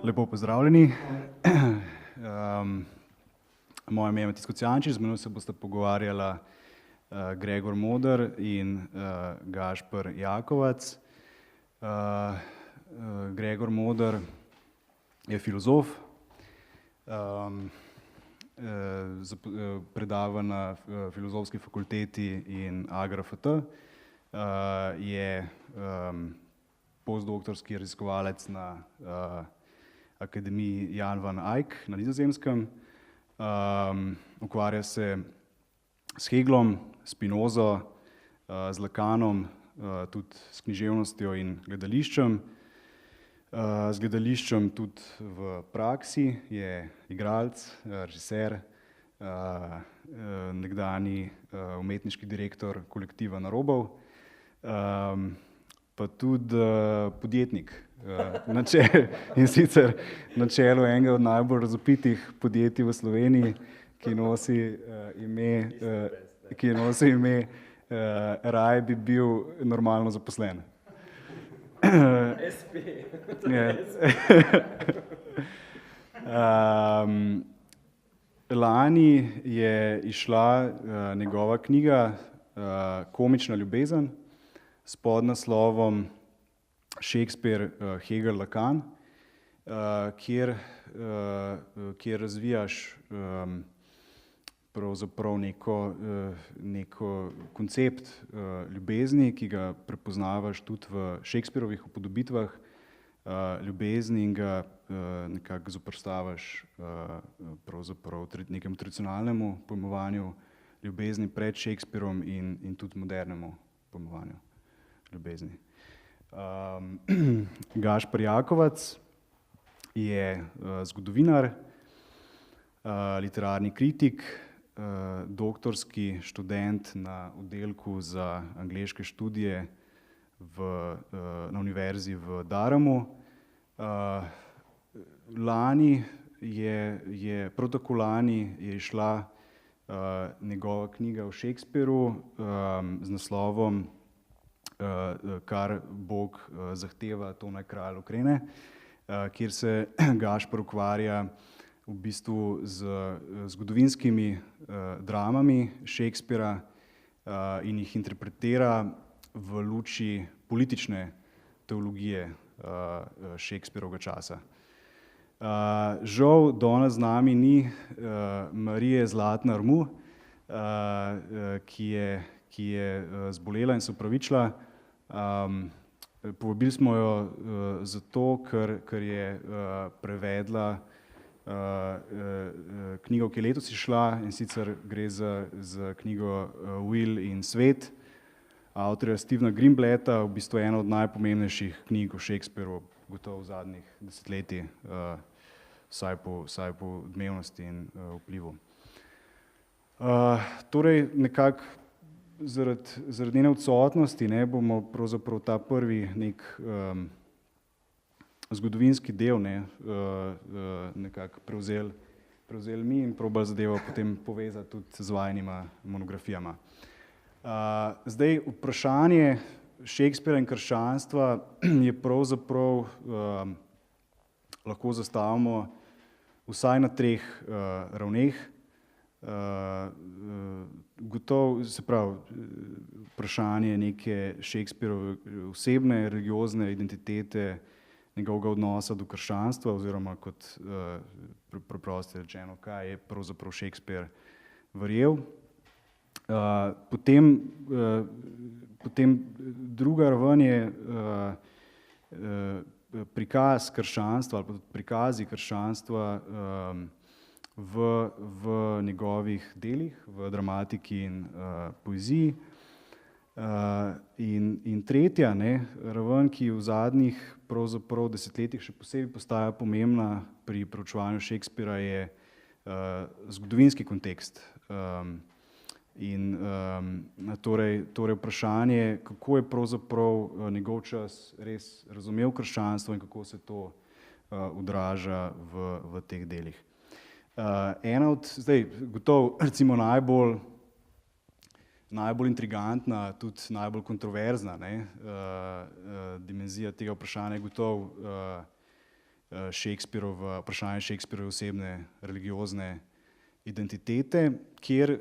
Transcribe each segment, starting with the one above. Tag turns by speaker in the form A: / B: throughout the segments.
A: Lepo pozdravljeni. Moje ime je Matic Kocijančič, z menoj se bosta pogovarjala Gregor Moder in Gašper Jakovac. Gregor Moder je filozof, predava na Filozofski fakulteti in AGRFT, je postdoktorski raziskovalec na Akademiji Jan van Eyck na Nizozemskem. Ukvarja se s Hegelom, Spinozo, z Lacanom, tudi s književnostjo in gledališčem. Z gledališčem tudi v praksi, je igralec, režiser, nekdanji umetniški direktor kolektiva Narobov, pa tudi podjetnik, in sicer na čelu enega od najbolj razvpitih podjetij v Sloveniji, ki nosi ime Raje bi bil normalno zaposlen.
B: SP.
A: Lani je izšla njegova knjiga Komična ljubezen s podnaslovom Shakespeare, Hegel, Lacan, kjer razvijaš pravzaprav neko koncept ljubezni, ki ga prepoznavaš tudi v Shakespearovih upodobitvah ljubezni in ga nekako zoperstaviš pravzaprav nekemu tradicionalnemu pojmovanju ljubezni pred Shakespearom in tudi modernemu pojmovanju ljubezni. Gašper Jakovac je zgodovinar, literarni kritik, doktorski študent na oddelku za angleške študije na univerzi v Durhamu. Prav tako lani je izšla njegova knjiga o Shakespearu z naslovom Kar Bog zahteva, to naj kralj ukrene, kjer se Gašper ukvarja v bistvu z zgodovinskimi dramami Shakespeara in jih interpretira v luči politične teologije Shakespearovega časa. Žal danes z nami ni Marije Zlatnar-Mu, ki je zbolela in se opravičila. Povabili smo jo zato, ker je prevedla knjigo, ki je letos izšla, in sicer gre za knjigo Will in svet avtorja Stephena Greenblatta, v bistvu ena od najpomembnejših knjig o Shakespearu gotovo v zadnjih desetletij, vsaj po odmevnosti in vplivu. Torej nekako zaradi njene odsotnosti bomo pravzaprav ta prvi nek zgodovinski del nekako prevzeli mi in probali zadevo potem povezati tudi z vajinima monografijama. Zdaj, vprašanje Shakespeara in krščanstva je pravzaprav lahko zastavimo vsaj na treh ravneh. Gotovo, se pravi, vprašanje neke Shakespearove osebne religiozne identitete, njegovega odnosa do krščanstva oziroma kot preprosto rečeno, kaj je pravzaprav Shakespeare verjel. Potem druga raven je prikaz krščanstva ali pa prikazi krščanstva v njegovih delih, v dramatiki in poeziji. In tretja raven, ki v zadnjih pravzaprav desetletjih še posebej postaja pomembna pri proučevanju Shakespeara, je zgodovinski kontekst. Torej vprašanje, kako je pravzaprav njegov čas res razumel krščanstvo in kako se to odraža v teh delih. Ena od, zdaj gotovo recimo najbolj intrigantna, tudi najbolj kontroverzna dimenzija tega vprašanja je gotovo vprašanje Shakespearove osebne religiozne identitete, kjer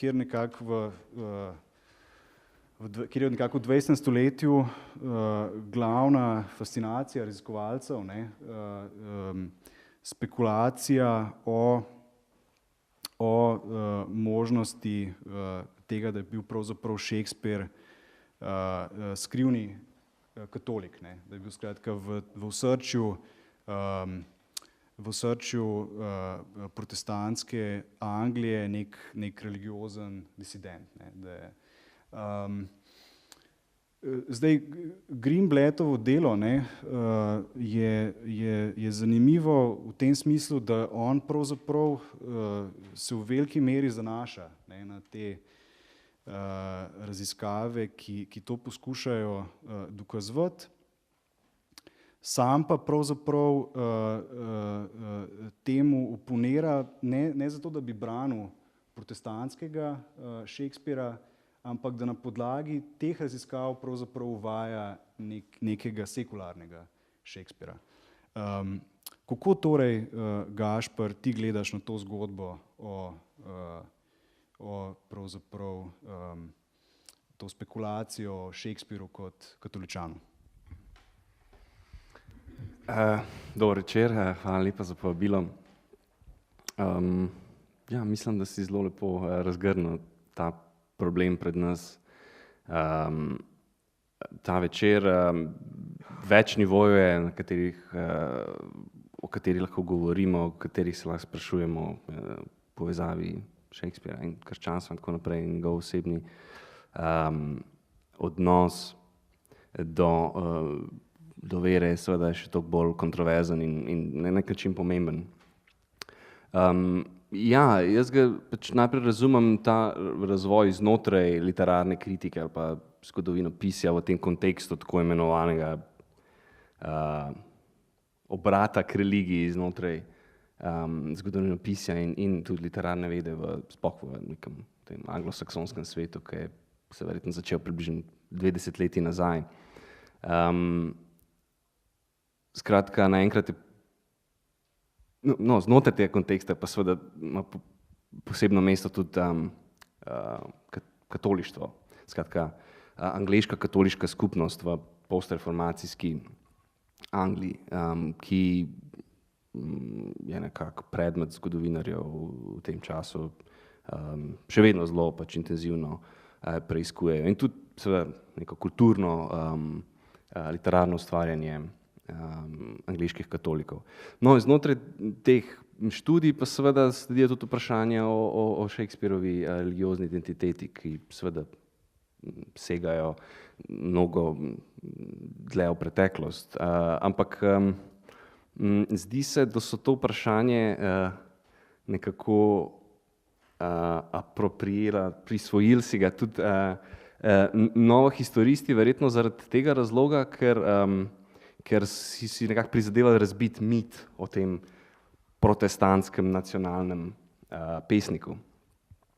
A: je nekako v 20. stoletju glavna fascinacija raziskovalcev, spekulacija o možnosti tega, da je bil pravzaprav Shakespeare skrivni katolik, da je bil skratka v osrčju protestantske Anglije nek religiozen disident. Zdaj, Greenblattovo delo je zanimivo v tem smislu, da on pravzaprav se v veliki meri zanaša na te raziskave, ki to poskušajo dokazovati. Sam pa pravzaprav temu oponira ne zato, da bi branil protestantskega Shakespeara, ampak da na podlagi teh raziskav pravzaprav uvaja nekega sekularnega Shakespeara. Kako torej, Gašper, ti gledaš na to zgodbo o pravzaprav to spekulacijo o Shakespearu kot katoličanu?
B: Dober večer, hvala lepa za povabilo. Ja, mislim, da si zelo lepo razgrnil ta problem pred nas. Ta večer več nivojev je, o katerih lahko govorimo, o katerih se lahko sprašujemo v povezavi Shakespeara in krščanstva in tako naprej, in njegov osebni odnos do vere seveda je še toliko bolj kontroverzen in na nek način pomemben. Ja, jaz ga pač najprej razumem ta razvoj znotraj literarne kritike ali pa zgodovinopisja v tem kontekstu tako imenovanega obrata k religiji znotraj zgodovinopisja in tudi literarne vede sploh v nekem tem anglosaksonskem svetu, ki je se verjetno začel približno 2 desetletji nazaj. Skratka, naenkrat je znotraj tega konteksta pa seveda ima posebno mesto tudi katolištvo. Skratka, angleška katoliška skupnost v postreformacijski Angliji, ki je nekako predmet zgodovinarjev v tem času, še vedno zelo pač intenzivno preiskujejo. In tudi seveda neko kulturno, literarno ustvarjanje angleških katolikov. No, znotraj teh študij pa seveda sledijo tudi vprašanja o Shakespearovi religiozni identiteti, ki seveda segajo mnogo dlje v preteklost. Ampak zdi se, da so to vprašanje nekako prisvojili si ga tudi novi historisti, verjetno zaradi tega razloga, ker si nekako prizadevali razbiti mit o tem protestantskem nacionalnem pesniku,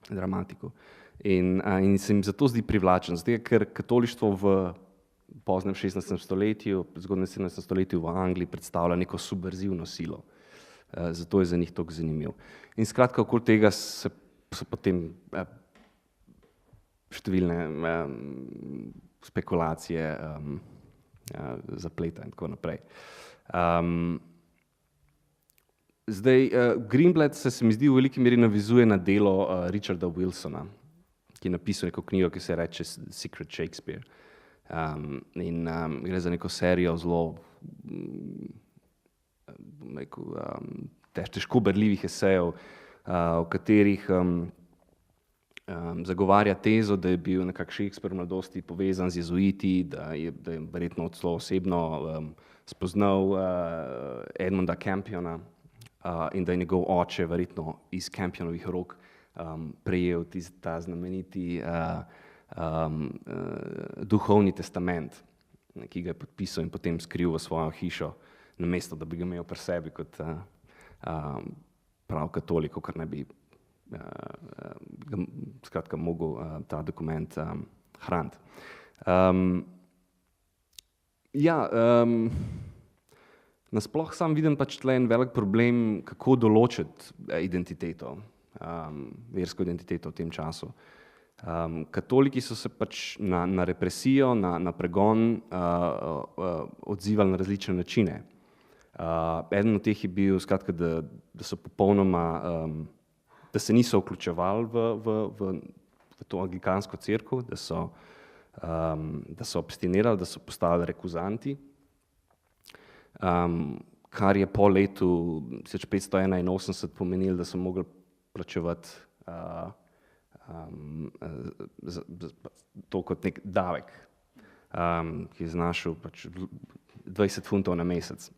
B: dramatiku. In se jim zato zdi privlačen, zato ker katolištvo v poznem 16. stoletju, zgodnjem 17. stoletju v Angliji predstavlja neko subverzivno silo. Zato je za njih toliko zanimiv. In skratka, okoli tega so potem številne spekulacije, zapleta in tako naprej. Zdaj, Greenblatt se mi zdi v veliki meri navizuje na delo Richarda Wilsona, ki je napisal neko knjigo, ki se reče Secret Shakespeare. Gre za neko serijo zelo težko berljivih esejev, v katerih zagovarja tezo, da je bil nekako Shakespeare v mladosti povezan z jezuiti, da je verjetno celo osebno spoznal Edmunda Campiona in da je njegov oče verjetno iz Campionovih rok prejel ta znameniti duhovni testament, ki ga je podpisal in potem skril v svojo hišo, namesto da bi ga imel pri sebi kot prav katolik, kar ne bi skratka mogel ta dokument hraniti. nasploh sam vidim pač tle en velik problem, kako določiti identiteto, versko identiteto v tem času. Katoliki so se pač na represijo, na pregon odzivali na različne načine. Eden od teh je bil, skratka, da so popolnoma, da se niso vključevali v to anglikansko cerkev, da so abstinirali, da so postali rekuzanti, kar je po letu 1581 pomenilo, da so mogli plačevati to kot nek davek, ki je znašal pač 20 funtov na mesec.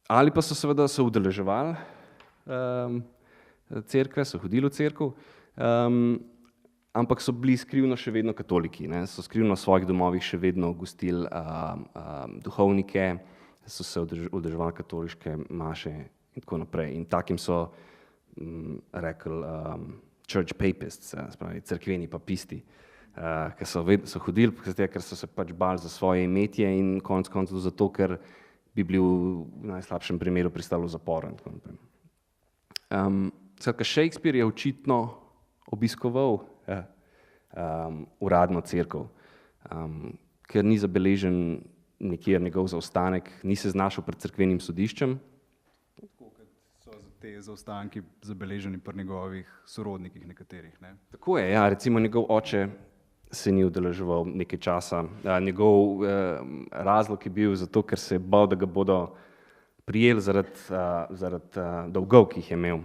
B: Ali pa so seveda se udeleževali cerkve, so hodili v cerkev, ampak so bili skrivno še vedno katoliki, ne? So skrivno v svojih domovih še vedno gostili duhovnike, so se udeleževali katoliške maše in tako naprej. In takim so rekli church papists, spravi cerkveni papisti, ki so hodili, ker so se pač bali za svoje imetje in konec koncev zato, ker bi bili v najslabšem primeru pristali v zaporu in tako naprej. Skratka, Shakespeare je očitno obiskoval uradno cerkev, ker ni zabeležen nikjer njegov zaostanek, ni se znašel pred cerkvenim sodiščem.
A: Tako kot so te zaostanki zabeleženi pri njegovih sorodnikih nekaterih, ne?
B: Tako je, ja, recimo njegov oče se ni udeleževal nekaj časa. Njegov razlog je bil zato, ker se je bal, da ga bodo prijeli zaradi dolgov, ki jih je imel.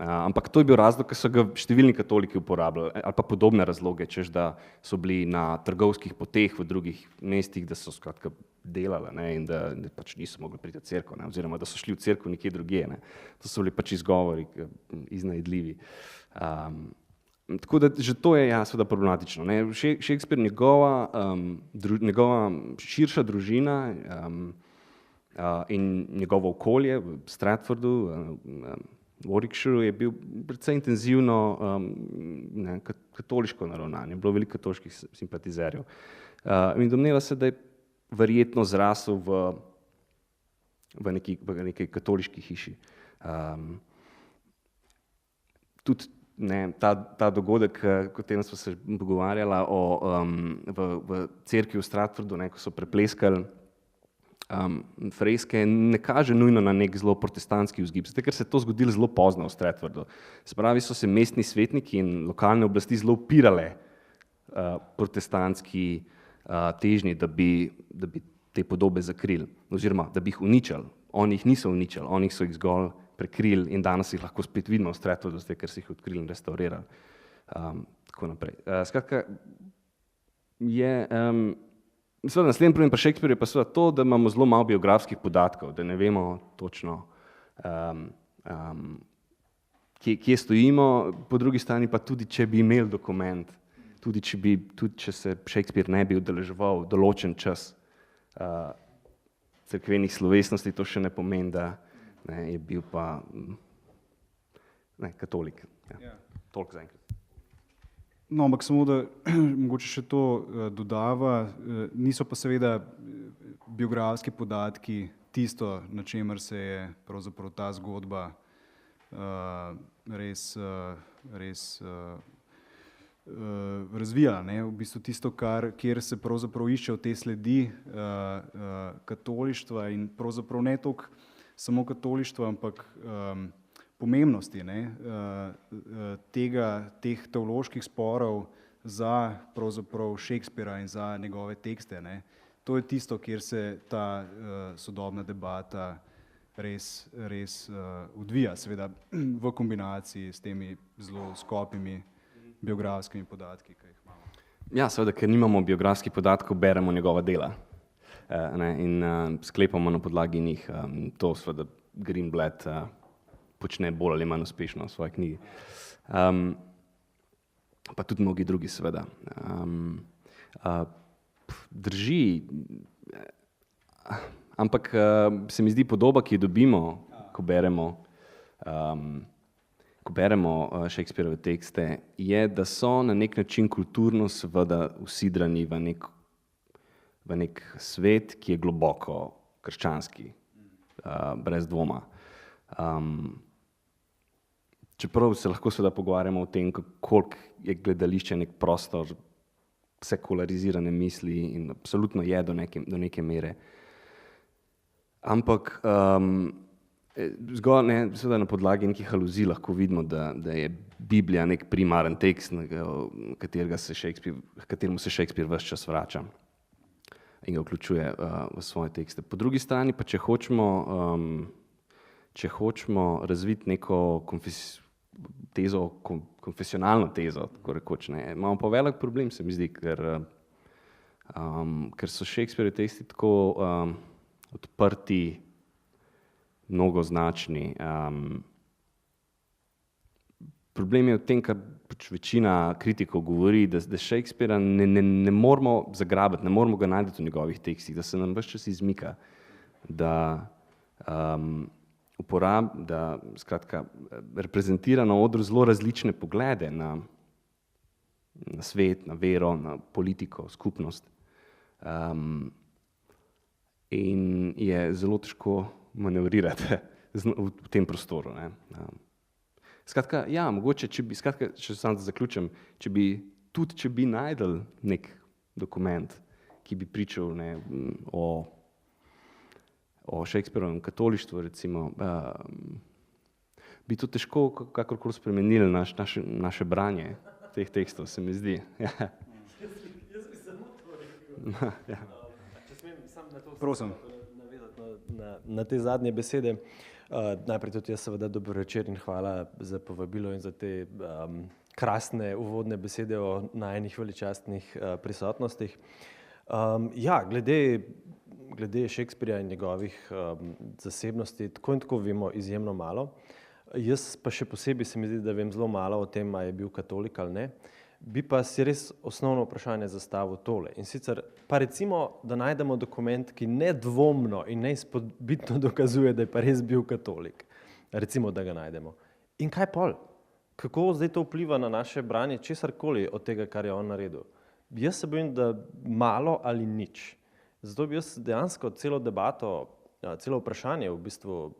B: Ampak to je bil razlog, ker so ga številni katoliki uporabljali, ali pa podobne razloge, češ da so bili na trgovskih poteh v drugih mestih, da so skratka delali, ne, in da pač niso mogli priti v cerkev, ne, oziroma da so šli v cerkev nekje drugje, ne. To so bili pač izgovori iznajdljivi. Tako da že to je seveda problematično, ne. Shakespeare, njegova širša družina in njegovo okolje v Stratfordu, Warwickshire je bil precej intenzivno katoliško naravnan, je bilo veliko katoliških simpatizerjev. In domneva se, da je verjetno zrasel v neki katoliški hiši. Tudi ta dogodek, o katerem smo se pogovarjala v cerkvi v Stratfordu, ko so prepleskali freske, ne kaže nujno na nek zelo protestantski vzgib, zato ker se je to zgodilo zelo pozno v Stratfordu. Se pravi, so se mestni svetniki in lokalne oblasti zelo upirale protestantski težnji, da bi te podobe zakrili, oziroma da bi jih uničili. Oni jih niso uničili, oni so jih zgolj prekrili in danes jih lahko spet vidimo v Stratfordu, ker so jih odkrili in restaurirali. Tako naprej. Skratka, seveda naslednji problem pri Shakespearju je pa seveda to, da imamo zelo malo biografskih podatkov, da ne vemo točno, kje stojimo, po drugi strani pa tudi, če bi imeli dokument, tudi če se Shakespeare ne bi udeleževal določen čas cerkvenih slovesnosti, to še ne pomeni, da je bil pa katolik. Ja. Toliko zaenkrat.
A: No, ampak samo da mogoče še to dodava, niso pa seveda biografski podatki tisto, na čemer se je pravzaprav ta zgodba res razvijala, ne? V bistvu tisto, kjer se pravzaprav iščejo te sledi katolištva in pravzaprav ne toliko samo katolištva, ampak pomembnosti, ne, teh teoloških sporov za pravzaprav Shakespearea in za njegove tekste, ne. To je tisto, kjer se ta sodobna debata res odvija, seveda v kombinaciji s temi zelo skopimi biografskimi podatki, ki jih imamo.
B: Ja, seveda, ker nimamo biografskih podatkov, beremo njegova dela, ne, in sklepamo na podlagi njih. To seveda Greenblatt počne bolj ali manj uspešno v svoji knjigi. Pa tudi mnogi drugi, seveda. Drži, ampak se mi zdi podoba, ki jo dobimo, ko beremo Shakespearove tekste, je, da so na nek način kulturno seveda usidrani v nek v nek svet, ki je globoko krščanski, brez dvoma. Čeprav se lahko seveda pogovarjamo o tem, koliko je gledališče nek prostor sekularizirane misli in absolutno je do neke mere. Ampak zgolj seveda na podlagi nekih aluzij lahko vidimo, da je Biblija nek primaren tekst, kateremu se Shakespeare ves čas vrača in ga vključuje v svoje tekste. Po drugi strani pa, če hočemo razviti neko konfesionalno tezo, tako rekoč, imamo pa velik problem, se mi zdi, ker so Shakespearevi teksti tako odprti, mnogoznačni. Problem je v tem, kar pač večina kritikov govori, da Shakespearea ne moramo zagrabiti, ne moramo ga najti v njegovih tekstih, da se nam ves čas izmika, da skratka, reprezentira na odru zelo različne poglede na svet, na vero, na politiko, skupnost. In je zelo težko manevrirati v tem prostoru. Skratka, ja, mogoče, če samo zaključim, če bi najdel nek dokument, ki bi pričal o Shakespearovem katolištvu, recimo, bi to težko kakorkoli spremenili naše branje teh tekstov, se mi zdi.
C: Jaz bi samo to rekel. Če smem sam na to navezati na te zadnje besede. Najprej tudi jaz seveda dober večer in hvala za povabilo in za te krasne uvodne besede o najinih veličastnih prisotnostih. Ja, glede Shakespearea in njegovih zasebnosti, tako in tako vemo izjemno malo. Jaz pa še posebej se mi zdi, da vem zelo malo o tem, a je bil katolik ali ne. Bi pa si res osnovno vprašanje zastavil tole. In sicer pa recimo, da najdemo dokument, ki nedvomno in neizpodbitno dokazuje, da je pa res bil katolik. Recimo, da ga najdemo. In kaj pol? Kako zdaj to vpliva na naše branje česarkoli od tega, kar je on naredil? Jaz se bojim, da malo ali nič. Zato bi jaz dejansko celo debato, celo vprašanje v bistvu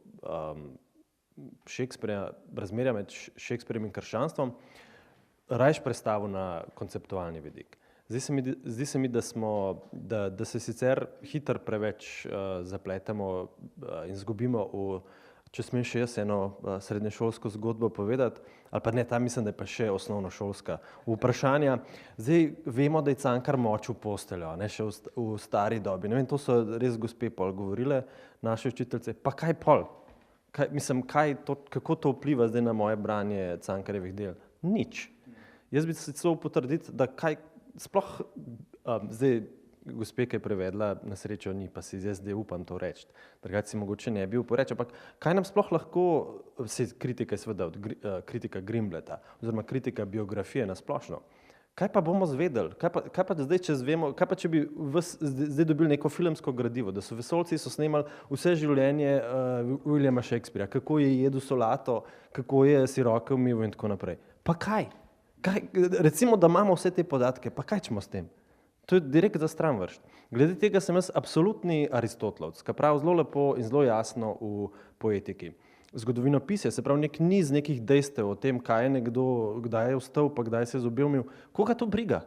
C: razmerja med Shakespearjem in krščanstvom rajš prestavil na konceptualni vidik. Zdi se mi, da se sicer hitro preveč zapletemo in zgubimo če smem še jaz eno srednješolsko zgodbo povedati, ali pa ne, ta mislim, da je pa še osnovnošolska vprašanja. Zdaj vemo, da je Cankar močil posteljo, ne, še v stari dobi. Ne vem, to so res gospe pol govorile, naše učiteljice, pa kaj pol? Kako to vpliva zdaj na moje branje Cankarjevih del? Nič. Jaz bi se celo potrditi, da kaj sploh, zdaj gospe, ki je prevedla, na srečo ni, pa si zdaj upam to reči, drugače si mogoče ne bi upal reči, ampak kaj nam sploh lahko, kritika je seveda kritika Grimbleta, oziroma kritika biografije na splošno, kaj pa bomo zvedeli, kaj pa zdaj, če zvemo, kaj pa če bi zdaj dobili neko filmsko gradivo, da so vesoljci snemali vse življenje Williama Shakespearea, kako je jedel solato, kako je si roke umil in tako naprej. Pa kaj? Recimo, da imamo vse te podatke, pa kaj ćemo s tem? To je direkt za stran vršt. Glede tega sem jaz absolutni Aristotelovec, ki pravi zelo lepo in zelo jasno v poetiki. Zgodovinopisje, se pravi nek niz nekih dejstev o tem, kaj je nekdo, kdaj je vstal, pa kdaj se je zobe umil, koga to briga?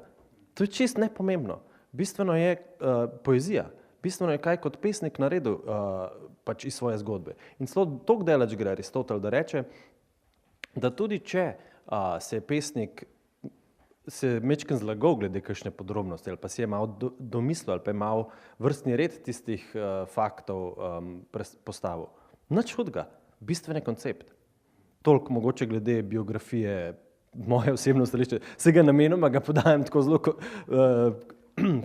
C: To je čist nepomembno. Bistveno je poezija, bistveno je kaj kot pesnik naredil pač iz svoje zgodbe. In celo toliko daleč gre Aristotel, da reče, da tudi če se je pesnik mečken zlagal glede kakšne podrobnosti ali pa si je malo domislil ali pa je malo vrstni red tistih faktov postavil. Nič hudega, bistven je koncept. Toliko mogoče glede biografije moje osebno stališče. Vsega namenoma ga podajam tako zelo,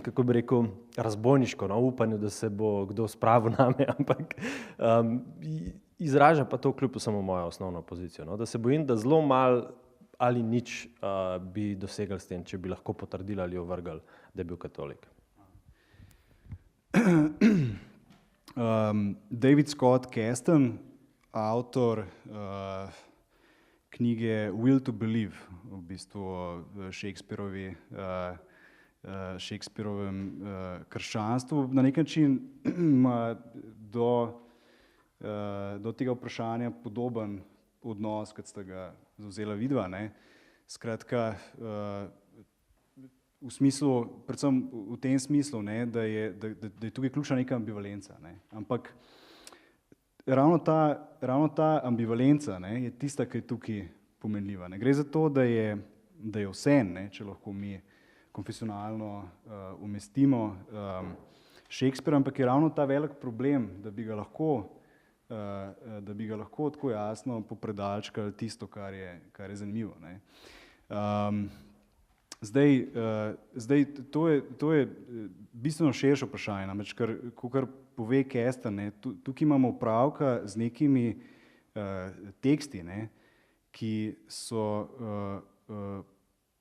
C: kako bi rekel, razbojniško, na upanju, da se bo kdo spravil name, ampak izraža pa to kljub samo mojo osnovno pozicijo. No? Da se bojim, da zelo malo ali nič bi dosegli s tem, če bi lahko potrdili ali ovrgli, da je bil katolik.
A: David Scott Kasten, avtor knjige Will to Believe, v bistvu o Shakespearovi Shakespearovem krščanstvu. Na nek način ima do tega vprašanja podoben odnos, kot sta ga zavzela vidva, ne. Skratka, v smislu, predvsem v tem smislu, ne, da je tukaj ključna neka ambivalenca, ne. Ampak ravno ta ambivalenca, ne, je tista, ki je tukaj pomenljiva. Ne gre za to, da je vseeno, ne, če lahko mi konfesionalno umestimo Shakespeara, ampak je ravno ta velik problem, da bi ga lahko tako jasno popredalčkali tisto, kar je zanimivo, ne. Zdaj to je bistveno širše vprašanje, namreč kakor pove Kesten, ne, tukaj imamo opravka z nekimi teksti, ne, ki so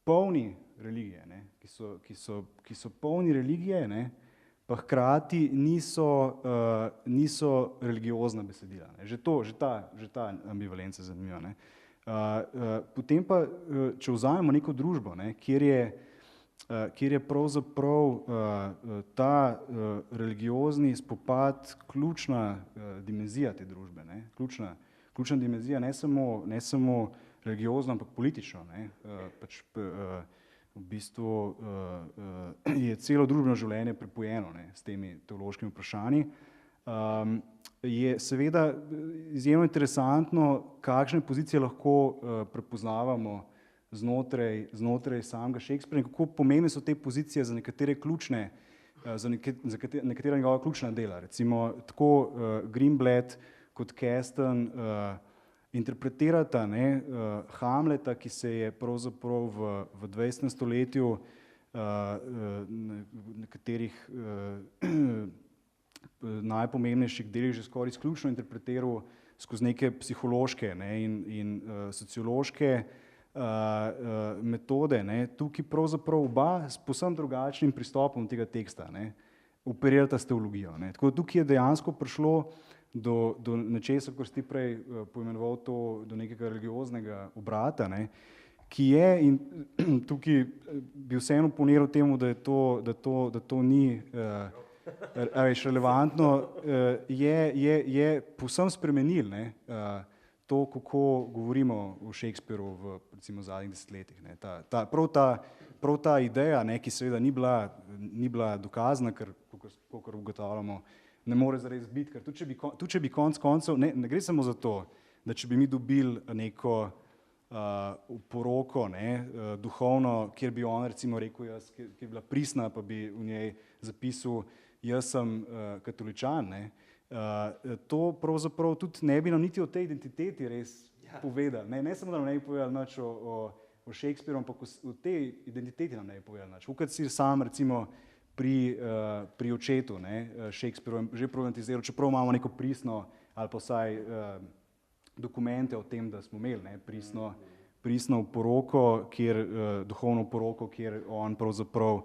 A: polni religije, ne, ki so polni religije, ne, pa hkrati niso religiozna besedila, ne. Že ta ambivalenca je zanimiva, ne. Potem pa, če vzamemo neko družbo, ne, kjer je pravzaprav ta religiozni spopad ključna dimenzija te družbe, ne, ključna dimenzija ne samo religiozno, ampak politično, ne, pač v bistvu je celo družbeno življenje prepojeno, ne, s temi teološkimi vprašanji. Je seveda izjemno interesantno, kakšne pozicije lahko prepoznavamo znotraj samega Shakespeara in kako pomembne so te pozicije za nekatere ključne, za nekatera njegova ključna dela. Recimo tako Greenblatt kot Kesten interpretirata, ne, Hamleta, ki se je pravzaprav v 20. stoletju nekaterih najpomembnejših delih že skoraj izključno interpretiral skozi neke psihološke, ne, in sociološke metode, ne. Tukaj pravzaprav oba s povsem drugačnim pristopom tega teksta, ne, operirata s teologijo, ne. Tako da tukaj je dejansko prišlo do nečesa, kot si ti prej poimenoval to, do nekega religioznega obrata, ne, ki je, in tukaj bi vseeno oponiral temu, da to ni relevantno, je povsem spremenil, ne, to, kako govorimo o Shakespearu v recimo zadnjih desetletjih, ne. Prav ta ideja, ne, ki seveda ni bila dokazana, ker kakor ugotavljamo, ne more zares biti, ker tudi če bi konec koncev, ne gre samo za to, da če bi mi dobili neko poroko, ne, duhovno, kjer bi on recimo rekel jaz, ki je bila pristna, pa bi v njej zapisal jaz sem katoličan, ne, to pravzaprav tudi ne bi nam niti o tej identiteti res povedali, ne samo da nam ne bi povedali nič o Shakespearu, ampak o tej identiteti nam ne bi povedali nič. Kot si sam recimo pri očetu, ne, Shakespearu že problematiziral, čeprav imamo neko pristno ali pa vsaj dokumente o tem, da smo imeli, ne, pristno poroko, duhovno poroko, kjer on pravzaprav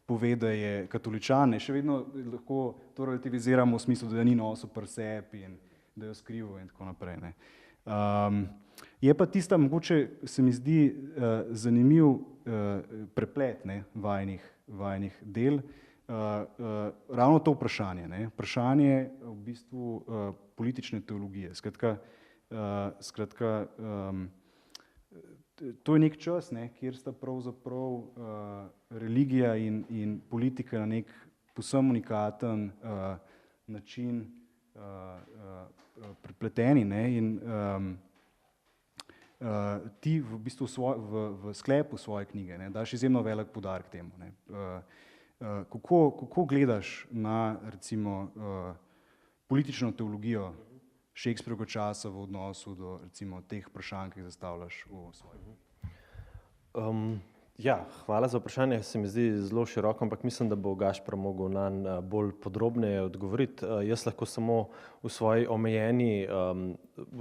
A: pove, da je katoličan, ne, še vedno lahko to relativiziramo v smislu, da ni nosil pri sebi in da je skrival in tako naprej, ne. Je pa tista, mogoče se mi zdi zanimiv preplet, ne, vajinih del, ravno to vprašanje, ne, vprašanje v bistvu politične teologije. Skratka, to je nek čas, ne, kjer sta pravzaprav religija in politika na nek povsem unikaten način prepleteni, ne, in ti v bistvu v sklepu svoje knjige, ne, daš izjemno velik poudarek temu, ne. Kako gledaš na recimo politično teologijo Shakespearovega časa v odnosu do recimo teh vprašanj, ki jih zastavljaš v svojem?
C: Ja, hvala za vprašanje, se mi zdi zelo široko, ampak mislim, da bo Gašper mogel nanj bolj podrobneje odgovoriti. Jaz lahko samo v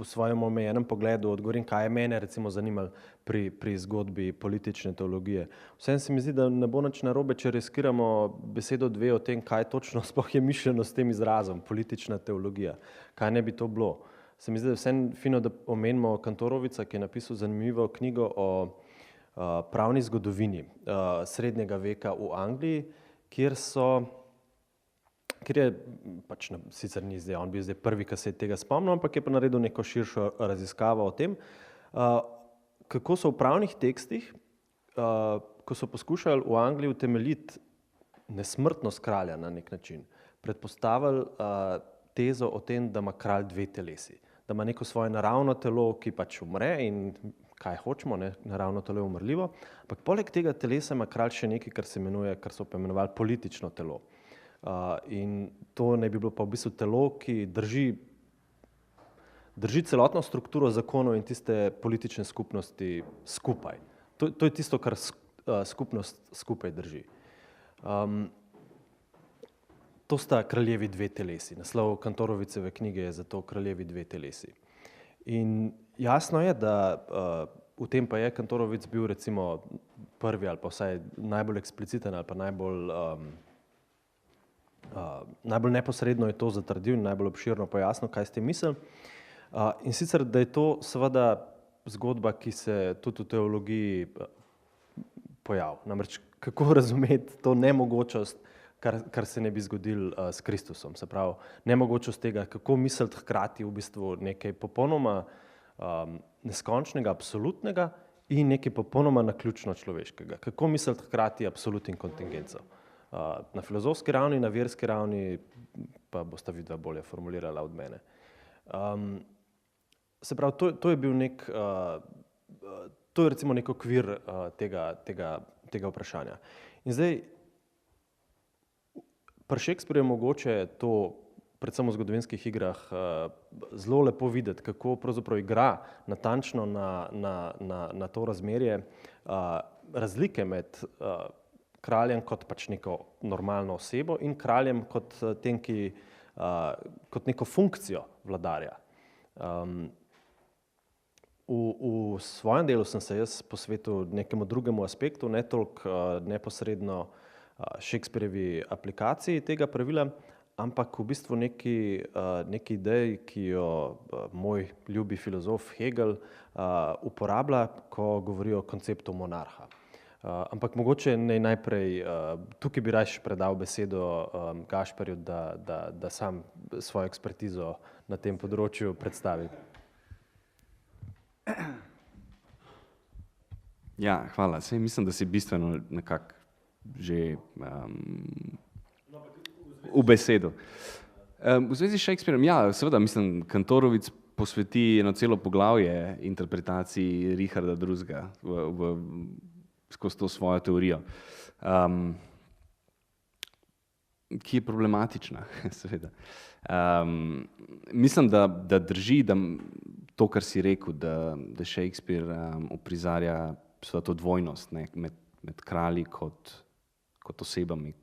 C: svojem omejenem pogledu odgovorim, kaj je mene recimo zanimalo pri zgodbi politične teologije. Vseeno se mi zdi, da ne bo nič narobe, če riskiramo besedo dve o tem, kaj točno sploh je mišljeno s tem izrazom, politična teologija. Kaj ne bi to bilo? Se mi zdi, da je vseeno fino, da omenimo Kantorovica, ki je napisal zanimivo knjigo o pravni zgodovini srednjega veka v Angliji, kjer je, pač sicer ni zdaj, on bil zdaj prvi, ki se je tega spomnil, ampak je pa naredil neko širšo raziskavo o tem, kako so v pravnih tekstih, ko so poskušali v Angliji utemeljiti nesmrtnost kralja na nek način, predpostavili tezo o tem, da ima kralj dve telesi, da ima neko svoje naravno telo, ki pač umre in kaj hočemo, ne? Naravno telo je umrljivo, ampak poleg tega telesa ima kralj še nekaj, kar se imenuje, kar so poimenovali politično telo. In to naj bi bilo pa v bistvu telo, ki drži celotno strukturo zakonov in tiste politične skupnosti skupaj. To je tisto, kar skupnost skupaj drži. To sta kraljevi dve telesi. Naslov Kantoroviceve knjige je zato Kraljevi dve telesi. In jasno je, da v tem pa je Kantorovic bil recimo prvi ali pa vsaj najbolj ekspliciten ali pa najbolj neposredno je to zatrdil in najbolj obširno pojasnil, kaj s tem misli. In sicer, da je to seveda zgodba, ki se tudi v teologiji pojavi. Namreč, kako razumeti to nemogočost, kar se ne bi zgodilo s Kristusom. Se pravi, nemogočost tega, kako misliti hkrati v bistvu nekaj popolnoma neskončnega, absolutnega in nekaj popolnoma naključno človeškega. Kako misliti hkrati absolut in kontingenco. Na filozofski ravni, na verski ravni pa bosta vidva bolje formulirala od mene. Se pravi, to je bil to je recimo nek okvir tega vprašanja. In zdaj, pri Shakespearju je mogoče to, predvsem v zgodovinskih igrah, zelo lepo videti, kako pravzaprav igra natančno na to razmerje razlike med kraljem kot pač neko normalno osebo in kraljem kot tem, kot neko funkcijo vladarja. V svojem delu sem se jaz posvetil nekemu drugemu aspektu, ne toliko neposredno Shakespearevi aplikaciji tega pravila, ampak v bistvu neki ideji, ki jo moj ljubi filozof Hegel uporablja, ko govori o konceptu monarha. Ampak mogoče najprej, tukaj bi raje predal besedo Gašperju, da sam svojo ekspertizo na tem področju predstavi.
B: Ja, hvala. Saj mislim, da si bistveno nekako že v besedo. V zvezi s Shakespearom, ja, seveda, mislim, Kantorovic posveti eno celo poglavje interpretaciji Richarda II. Skozi to svojo teorijo, ki je problematična, seveda. Mislim, da drži, da to, kar si rekel, da Shakespeare uprizarja to dvojnost, ne, med kralji kot osebami,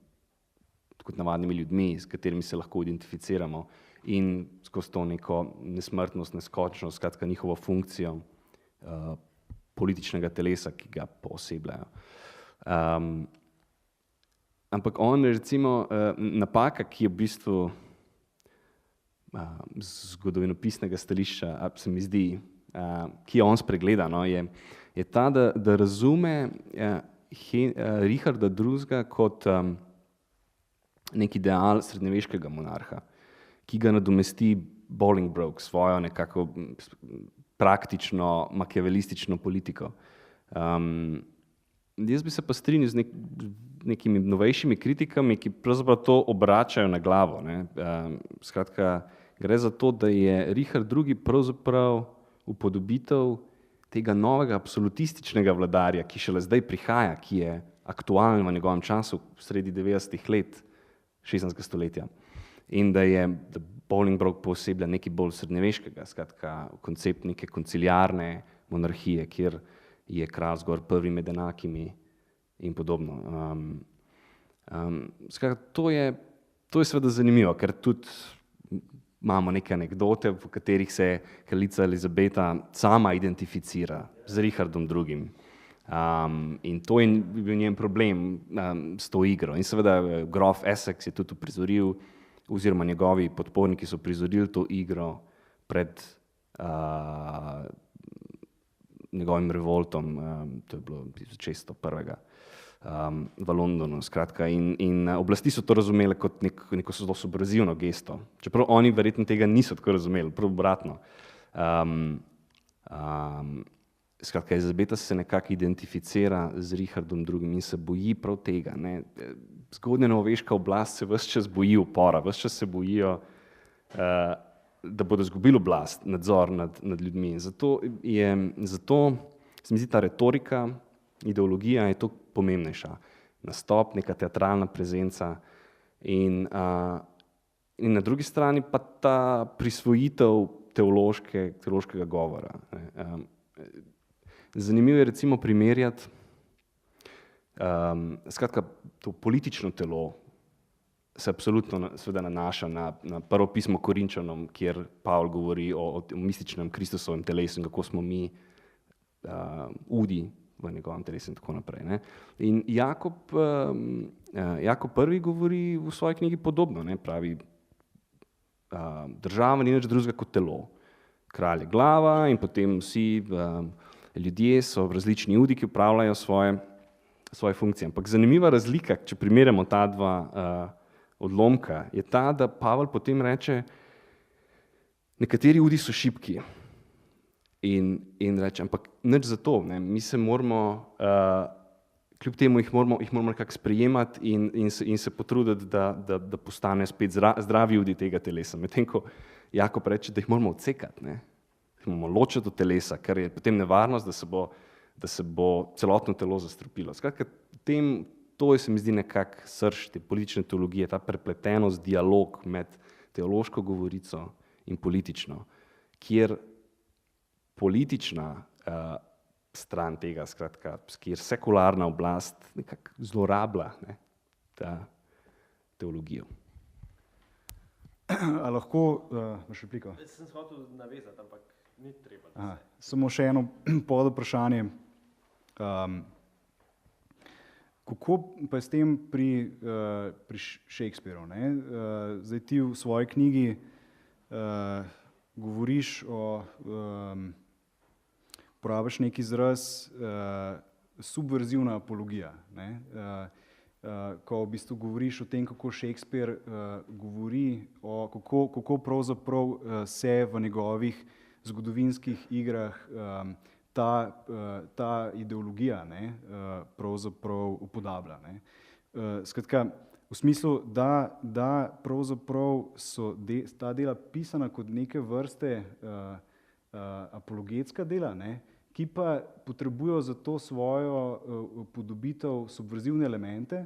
B: kot navadnimi ljudmi, s katerimi se lahko identificiramo, in skozi to neko nesmrtnost, neskočnost, skratka njihovo funkcijo političnega telesa, ki ga poosebljajo. Ampak on, recimo, napaka, ki je v bistvu z zgodovinopisnega stališča, se mi zdi, ki jo on spregleda, no, je ta, da razume Richarda II. Kot nek ideal srednjeveškega monarha, ki ga nadomesti Bolingbroke, svojo nekako praktično, makiavelistično politiko. Jaz bi se pa strinjal z nekimi novejšimi kritikami, ki pravzaprav to obračajo na glavo, ne. Skratka, gre za to, da je Richard II. Pravzaprav upodobitev tega novega absolutističnega vladarja, ki šele zdaj prihaja, ki je aktualen v njegovem času, sredi 90. let 16. stoletja. In da Bolingbroke pooseblja nekaj bolj srednjeveškega, skratka koncept neke konciliarne monarhije, kjer je kralj zgolj prvi med enakimi in podobno. Skratka, to je seveda zanimivo, ker tudi imamo neke anekdote, v katerih se kraljica Elizabeta sama identificira z Richardom II. In to je bil njen problem s to igro. In seveda grof Essex je tudi uprizoril, oziroma njegovi podporniki so prizorili to igro pred njegovim revoltom, to je bilo 1601. V Londonu, skratka, in oblasti so to razumele kot neko zelo subverzivno gesto, čeprav oni verjetno tega niso tako razumeli, prav obratno. Skratka, Elizabeta se nekako identificira z Richardom II. In se boji prav tega, ne. Zgodnja novoveška oblast se ves čas boji upora, ves čas se bojijo, da bodo izgubili oblast, nadzor nad ljudmi. Zato se mi zdi ta retorika, ideologija je toliko pomembnejša. Nastop, neka teatralna prezenca in na drugi strani pa ta prisvojitev teološkega govora. Zanimivo je recimo primerjati, skratka, to politično telo se absolutno seveda nanaša na prvo pismo Korinčanom, kjer Pavol govori o mističnem Kristusovem telesu in kako smo mi udi v njegovem telesu in tako naprej. Ne. In Jakob I. govori v svoji knjigi podobno, ne, pravi, država ni nič drugega kot telo. Kralj je glava in potem vsi ljudje so različni udi, ki upravljajo svoje funkcije. Ampak zanimiva razlika, če primerjamo ta dva odlomka, je ta, da Pavel potem reče, nekateri udi so šibki. In reče, ampak nič za to, ne, mi se moramo, kljub temu jih moramo nekako sprejemati in se potruditi, da postane spet zdravi udi tega telesa. Medtem ko Jakob reče, da jih moramo odsekati, ne, jih moramo ločiti od telesa, ker je potem nevarnost, da se bo celotno telo zastrupilo. Skratka, to je, se mi zdi, nekako srž te politične teologije, ta prepletenost, dialog med teološko govorico in politično, kjer politična stran tega, skratka, kjer sekularna oblast nekako zlorablja, ne, ta teologijo.
A: A lahko, imaš repliko?
C: Sem se hotel navezati, ampak ni treba.
A: Samo še eno podvprašanje. Kako pa je s tem pri Shakespearu, ne? Zdaj ti v svoji knjigi govoriš uporabiš neki izraz subverzivna apologija, ne? Ko v bistvu govoriš o tem, kako Shakespeare govori o kako pravzaprav se v njegovih zgodovinskih igrah ta ideologija, ne, pravzaprav upodablja, ne. Skratka, v smislu, da pravzaprav so ta dela pisana kot neke vrste apologetska dela, ne, ki pa potrebujejo za to svojo podobitev subverzivne elemente.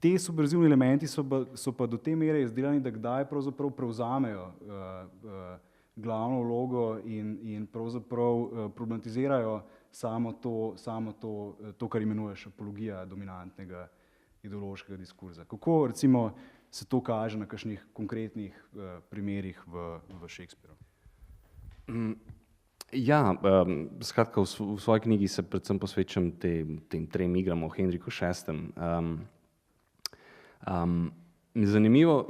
A: Te subverzivni elementi so pa do te mere izdelani, da kdaj pravzaprav prevzamejo glavno vlogo in pravzaprav problematizirajo samo to, kar imenuješ apologija dominantnega ideološkega diskurza. Kako recimo se to kaže na kakšnih konkretnih primerih v Shakespearu?
B: Ja, skratka, v svoji knjigi se predvsem posvečam tem trem igram o Henriku VI.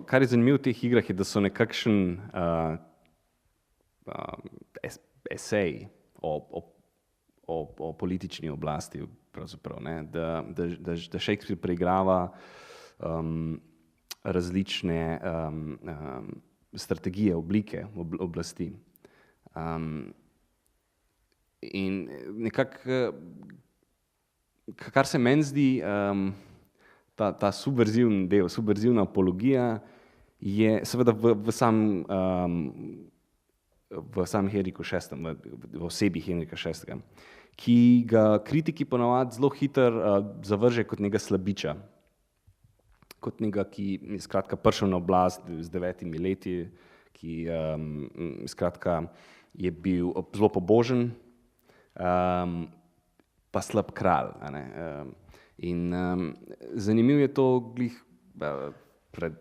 B: Kar je zanimivo v teh igrah, je, da so nekakšen esej o politični oblasti, pravzaprav, ne, da Shakespeare preigrava različne strategije, oblike oblasti. In nekako, kar se meni zdi, ta subverzivni del, subverzivna apologija je seveda v samem Henriku VI, v osebi Henrika VI, ki ga kritiki ponavadi zelo hitro zavrže kot nekega slabiča, kot nekega, ki je skratka prišel na oblast z 9 leti, ki skratka je bil zelo pobožen, pa slab kralj, a ne. In zanimivo je to glih pred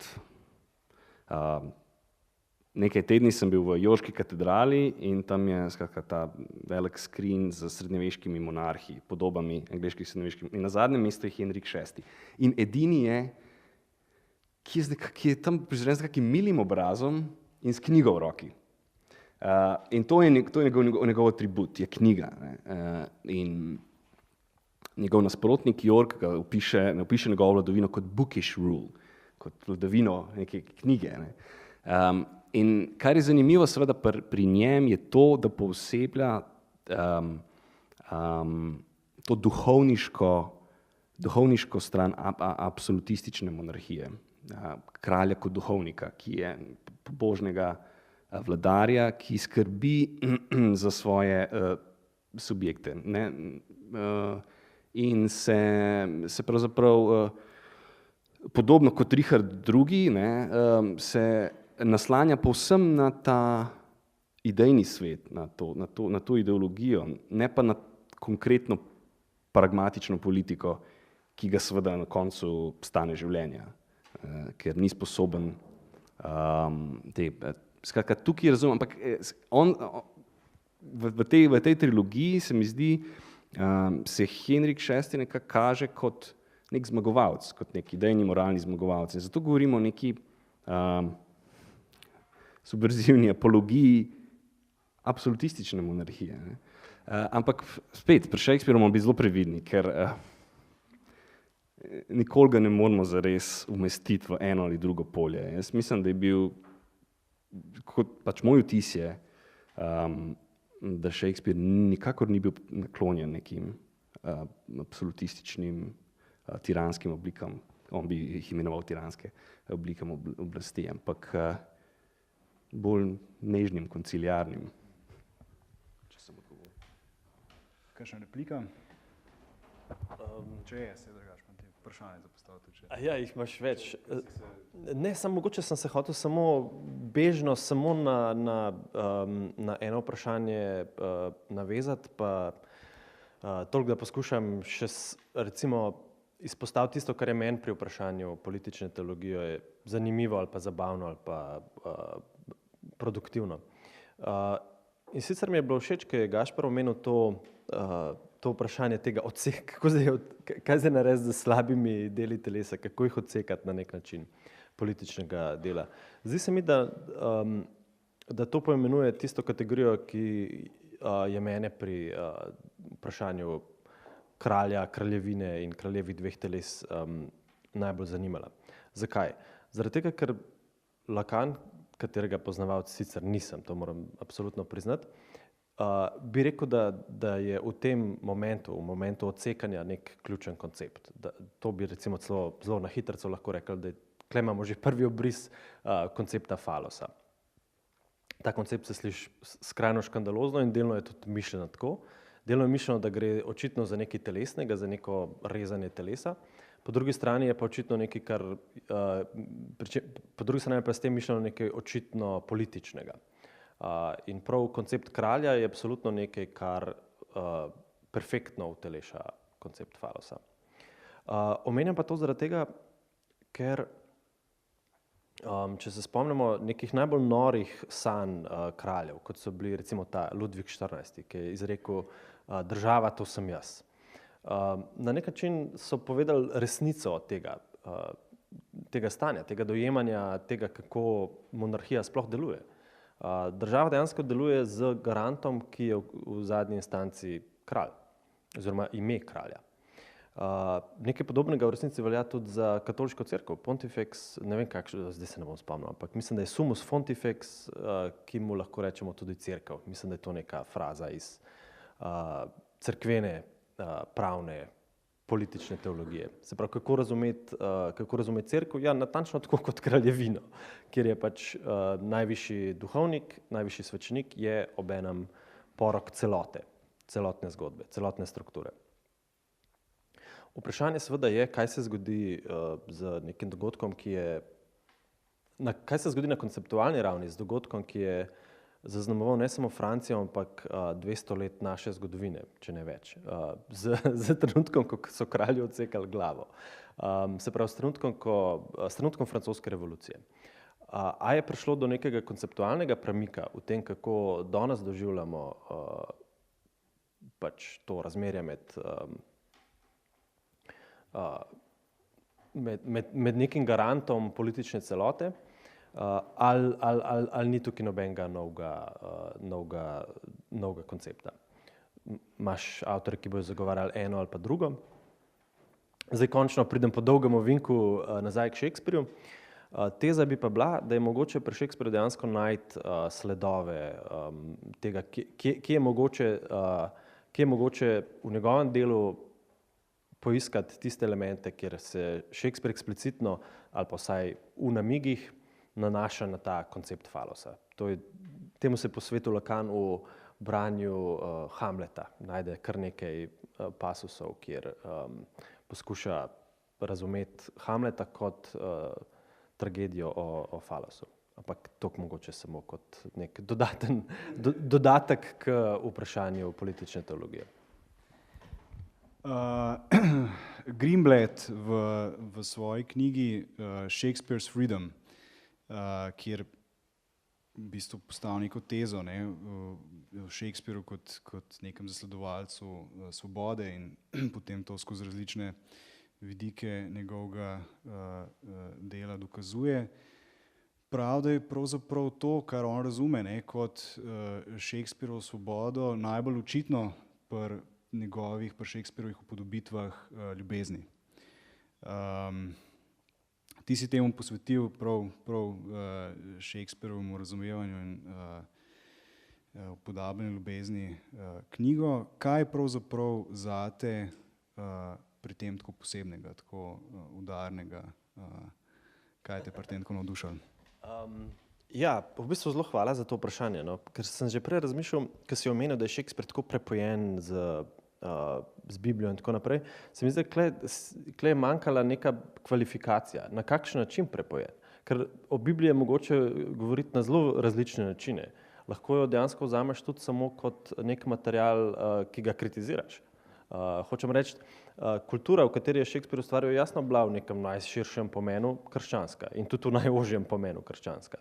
B: nekaj tedni sem bil v Yorški katedrali in tam je skratka ta velik skrin z srednjeveškimi monarhi, podobami angleških srednjeveških, in na zadnjem mestu je Henrik VI. In edini je, ki je tam prizren z kakim milim obrazom in s knjigo v roki. In to je njegov atribut, je knjiga. Ne? In njegov nasprotnik York ga ne opiše njegovo vladavino kot bookish rule, kot vladavino neke knjige. Ne? In kar je zanimivo seveda pri njem je to, da pooseblja to duhovniško stran absolutistične monarhije, kralja kot duhovnika, ki je pobožnega vladarja, ki skrbi za svoje subjekte. Ne? In se pravzaprav podobno kot Richard II. Ne, se naslanja povsem na ta idejni svet, na to ideologijo, ne pa na konkretno pragmatično politiko, ki ga seveda na koncu stane življenja, ker ni sposoben skratka, tukaj razumem, ampak v tej trilogiji se mi zdi, se Henrik VI. Nekako kaže kot nek zmagovalec, kot nek idejni moralni zmagovalec. In zato govorimo o neki subverzivni apologiji absolutistične monarhije. Ne? Ampak spet, pri Shakespeareu moramo biti zelo previdni, ker nikoli ga ne moramo zares umestiti v eno ali drugo polje. Jaz mislim, da je bil, kot pač moj vtis je, da Shakespeare nikakor ni bil naklonjen nekim absolutističnim tiranskim oblikam, on bi jih imenoval tiranske oblikam oblasti, ampak bolj nežnim, konciliarnim. Če sem odgovoril.
A: Kakšna replika? Če je, se drugače, imam te vprašanje za postaviti.
C: Ja, jih imaš več. Ne, samo mogoče sem se hotel samo bežno samo na eno vprašanje navezati, pa toliko, da poskušam še recimo izpostaviti tisto, kar je meni pri vprašanju politične teologije zanimivo ali pa zabavno ali pa produktivno. In sicer mi je bilo všeč, ker je Gašper omenil to vprašanje tega odseka, kaj zdaj narediti z slabimi deli telesa, kako jih odsekati na nek način političnega dela. Zdi se mi, da to poimenuje tisto kategorijo, ki je mene pri vprašanju kralja, kraljevine in kraljevih dveh teles najbolj zanimala. Zakaj? Zaradi tega, ker Lacan, katerega poznavalec sicer nisem, to moram absolutno priznati, bi rekel, da je v tem momentu, v momentu odsekanja nek ključen koncept. To bi recimo zelo na hitrico lahko rekli, da tukaj imamo že prvi obris koncepta falosa. Ta koncept se sliši skrajno škandalozno in delno je tudi mišljeno tako. Delno je mišljeno, da gre očitno za nekaj telesnega, za neko rezanje telesa. Po drugi strani je pa očitno nekaj, po drugi strani je pa s tem mišljeno nekaj očitno političnega. In prav koncept kralja je absolutno nekaj, kar perfektno uteleša koncept falosa. Omenjam pa to zaradi tega, ker če se spomnimo nekih najbolj norih sanj kraljev, kot so bili recimo ta Ludvik XIV., ki je izrekel država, to sem jaz. Na nek način so povedali resnico tega stanja, tega dojemanja, tega, kako monarhija sploh deluje. Država dejansko deluje z garantom, ki je v zadnji instanci kralj, oziroma ime kralja. Nekaj podobnega v resnici velja tudi za katoliško cerkev. Pontifex, ne vem kakšno, zdaj se ne bom spomnil, ampak mislim, da je sumus pontifex, ki mu lahko rečemo tudi cerkev. Mislim, da je to neka fraza iz cerkvene, pravne, politične teologije. Se pravi, kako razumeti cerkev? Ja, natančno tako kot kraljevino, kjer je pač najvišji duhovnik, najvišji svečenik je obenem porok celotne zgodbe, celotne strukture. Vprašanje seveda je, kaj se zgodi z nekim dogodkom, kaj se zgodi na konceptualni ravni z dogodkom, ki je zaznamoval ne samo Francijo, ampak 200 let naše zgodovine, če ne več. Z trenutkom, ko so kralji odsekali glavo. Se pravi, s trenutkom francoske revolucije. A je prišlo do nekega konceptualnega premika v tem, kako danes doživljamo pač to razmerje med nekim garantom politične celote ali ni tukaj nobenega novega koncepta. Imaš avtorje, ki bojo zagovarjali eno ali pa drugo. Zdaj končno pridem po dolgem ovinku nazaj k Shakespearju. Teza bi pa bila, da je mogoče pri Shakespearju dejansko najti sledove tega, kje je mogoče v njegovem delu poiskati tiste elemente, kjer se Shakespeare eksplicitno ali pa vsaj v namigih nanaša na ta koncept falosa. Temu se posvetil Lacan v branju Hamleta. Najde kar nekaj pasusov, kjer poskuša razumeti Hamleta kot tragedijo o falosu. Ampak toliko mogoče samo kot nek dodatek k vprašanju politične teologije.
A: Greenblatt v svoji knjigi Shakespeare's Freedom, kjer v bistvu postavil neko tezo o Shakespeareu kot nekem zasledovalcu svobode in potem to skozi različne vidike njegovega dela dokazuje. Prav, da je pravzaprav to, kar on razume kot Shakespeareovo svobodo, najbolj očitno pri Shakespeareovih upodobitvah ljubezni. Ti si temu posvetil prav Shakespeareovemu razumevanju in upodabljanju ljubezni knjigo. Kaj je pravzaprav zate pri tem tako posebnega, tako udarnega? Kaj te pri tem tako navdušalo?
C: Ja, v bistvu zelo hvala za to vprašanje, no? Ker sem že prej razmišljal, ker si omenil, da je Shakespeare tako prepojen z Biblijo in tako naprej, se mi zdi, da je manjkala neka kvalifikacija, na kakšen način prepojen. Ker o Bibliji je mogoče govoriti na zelo različne načine. Lahko jo dejansko vzameš tudi samo kot nek material, ki ga kritiziraš. Hočem reči, kultura, v kateri je Shakespeare ustvaril, je jasno bila v nekem najširšem pomenu krščanska in tudi v najožjem pomenu krščanska.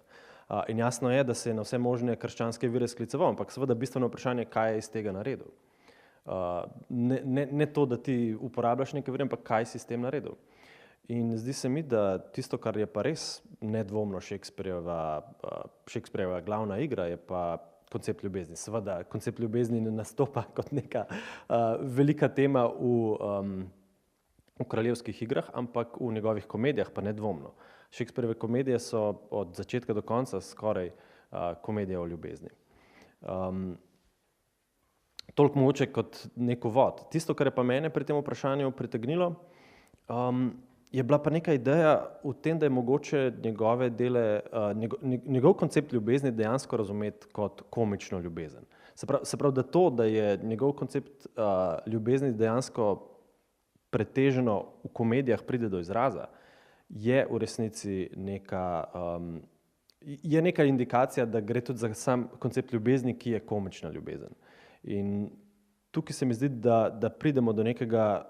C: In jasno je, da se je na vse možne krščanske vire skliceval, ampak seveda bistveno vprašanje, kaj je iz tega naredil. Ne to, da ti uporabljaš neke vire, ampak kaj si s tem naredil. In zdi se mi, da tisto, kar je pa res nedvomno Shakespeareva glavna igra, je pa koncept ljubezni. Seveda, koncept ljubezni ne nastopa kot neka velika tema v kraljevskih igrah, ampak v njegovih komedijah pa nedvomno. Shakespeareve komedije so od začetka do konca skoraj komedija o ljubezni. Toliko mogoče kot nek uvod. Tisto, kar je pa mene pri tem vprašanju pritegnilo, je bila pa neka ideja v tem, da je mogoče njegove dele, njegov koncept ljubezni dejansko razumeti kot komično ljubezen. Se pravi, da je njegov koncept ljubezni dejansko pretežno v komedijah pride do izraza, je v resnici neka indikacija, da gre tudi za sam koncept ljubezni, ki je komična ljubezen. In tukaj se mi zdi, da pridemo do nekega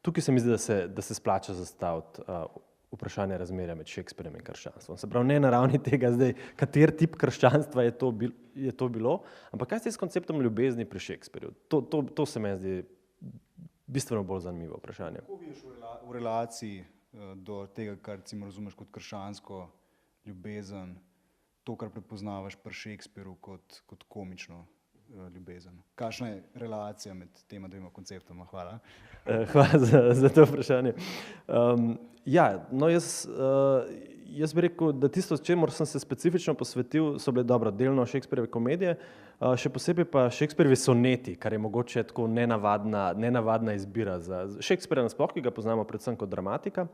C: tukaj se mi zdi, da se splača zastaviti vprašanje razmerja med Shakespearem in krščanstvom. Se pravi, ne na ravni tega zdaj, kater tip krščanstva je to bilo, ampak kaj se je s konceptom ljubezni pri Shakespearju? To se mi zdi bistveno bolj zanimivo vprašanje.
A: Kako vidiš v relaciji do tega, kar recimo razumeš kot krščansko ljubezen, to, kar prepoznavaš pri Shakespearu kot komično ljubezen? Kakšna je relacija med tema dvema konceptoma? Hvala.
C: Hvala za to vprašanje. Ja, no jaz bi rekel, da tisto, s čemur sem se specifično posvetil, so bile delno Shakespeareve komedije, še posebej pa Shakespearevi soneti, kar je mogoče tako nenavadna izbira za Shakespearea nasploh, ki ga poznamo predvsem kot dramatika,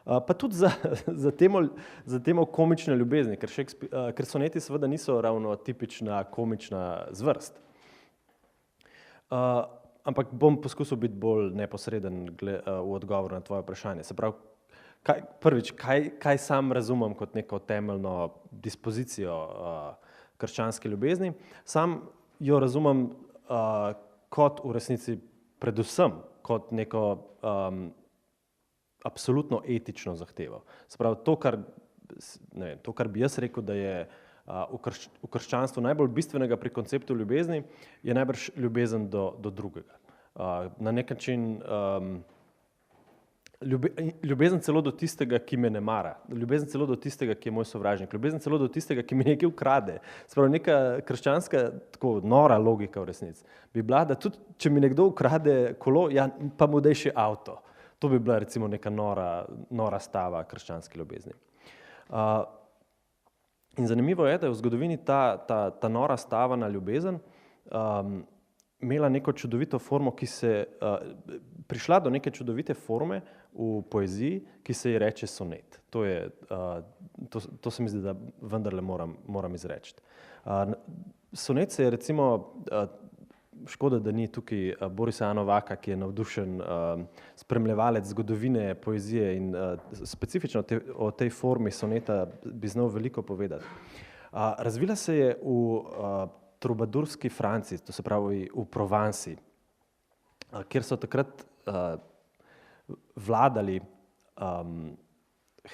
C: pa tudi za temo komične ljubezni, ker soneti seveda niso ravno tipična komična zvrst. Ampak bom poskusil biti bolj neposreden v odgovoru na tvoje vprašanje. Se pravi, prvič, kaj sam razumem kot neko temeljno dispozicijo krščanske ljubezni? Sam jo razumem kot v resnici predvsem kot neko absolutno etično zahtevo. Se pravi, to, kar bi jaz rekel, da je v krščanstvu najbolj bistvenega pri konceptu ljubezni, je najbrž ljubezen do drugega. Na nek način Ljubezen celo do tistega, ki me ne mara, ljubezen celo do tistega, ki je moj sovražnik, ljubezen celo do tistega, ki mi nekaj ukrade. Spravo neka krščanska, tako nora logika v resnici bi bila, da tudi če mi nekdo ukrade kolo, ja, pa mu daj še avto. To bi bila recimo neka nora stava krščanske ljubezni. In zanimivo je, da je v zgodovini ta nora stava na ljubezen imela neko čudovito formo, prišla do neke čudovite forme v poeziji, ki se ji reče sonet. To se mi zdi, da vendarle moram izreči. Sonet se je recimo, škoda, da ni tukaj Borisa Novaka, ki je navdušen spremljevalec zgodovine poezije in specifično o tej formi soneta bi znal veliko povedati. Razvila se je v trubadurski Franciji, to se pravi v Provansi, kjer so takrat vladali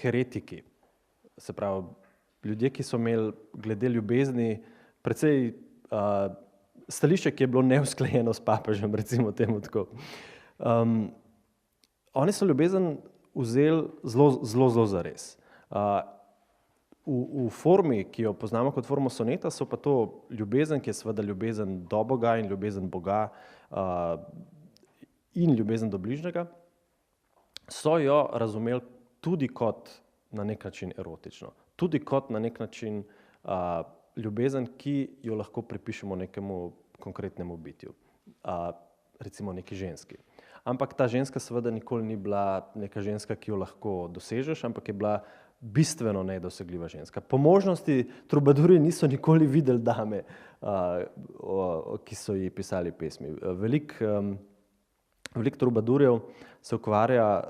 C: heretiki, se pravi ljudje, ki so imeli glede ljubezni precej stališče, ki je bilo neusklajeno s papežem, recimo temu tako. Oni so ljubezen vzeli zelo zares. V formi, ki jo poznamo kot formo soneta, so pa to ljubezen, ki je seveda ljubezen do Boga in ljubezen Boga in ljubezen do bližnjega, so jo razumeli tudi kot na nek način erotično, tudi kot na nek način ljubezen, ki jo lahko pripišemo nekemu konkretnemu bitju, recimo neki ženski. Ampak ta ženska seveda nikoli ni bila neka ženska, ki jo lahko dosežeš, ampak je bila bistveno nedosegljiva ženska. Po možnosti trubaduri niso nikoli videli dame, ki so ji pisali pesmi. Veliko trubadurjev se ukvarja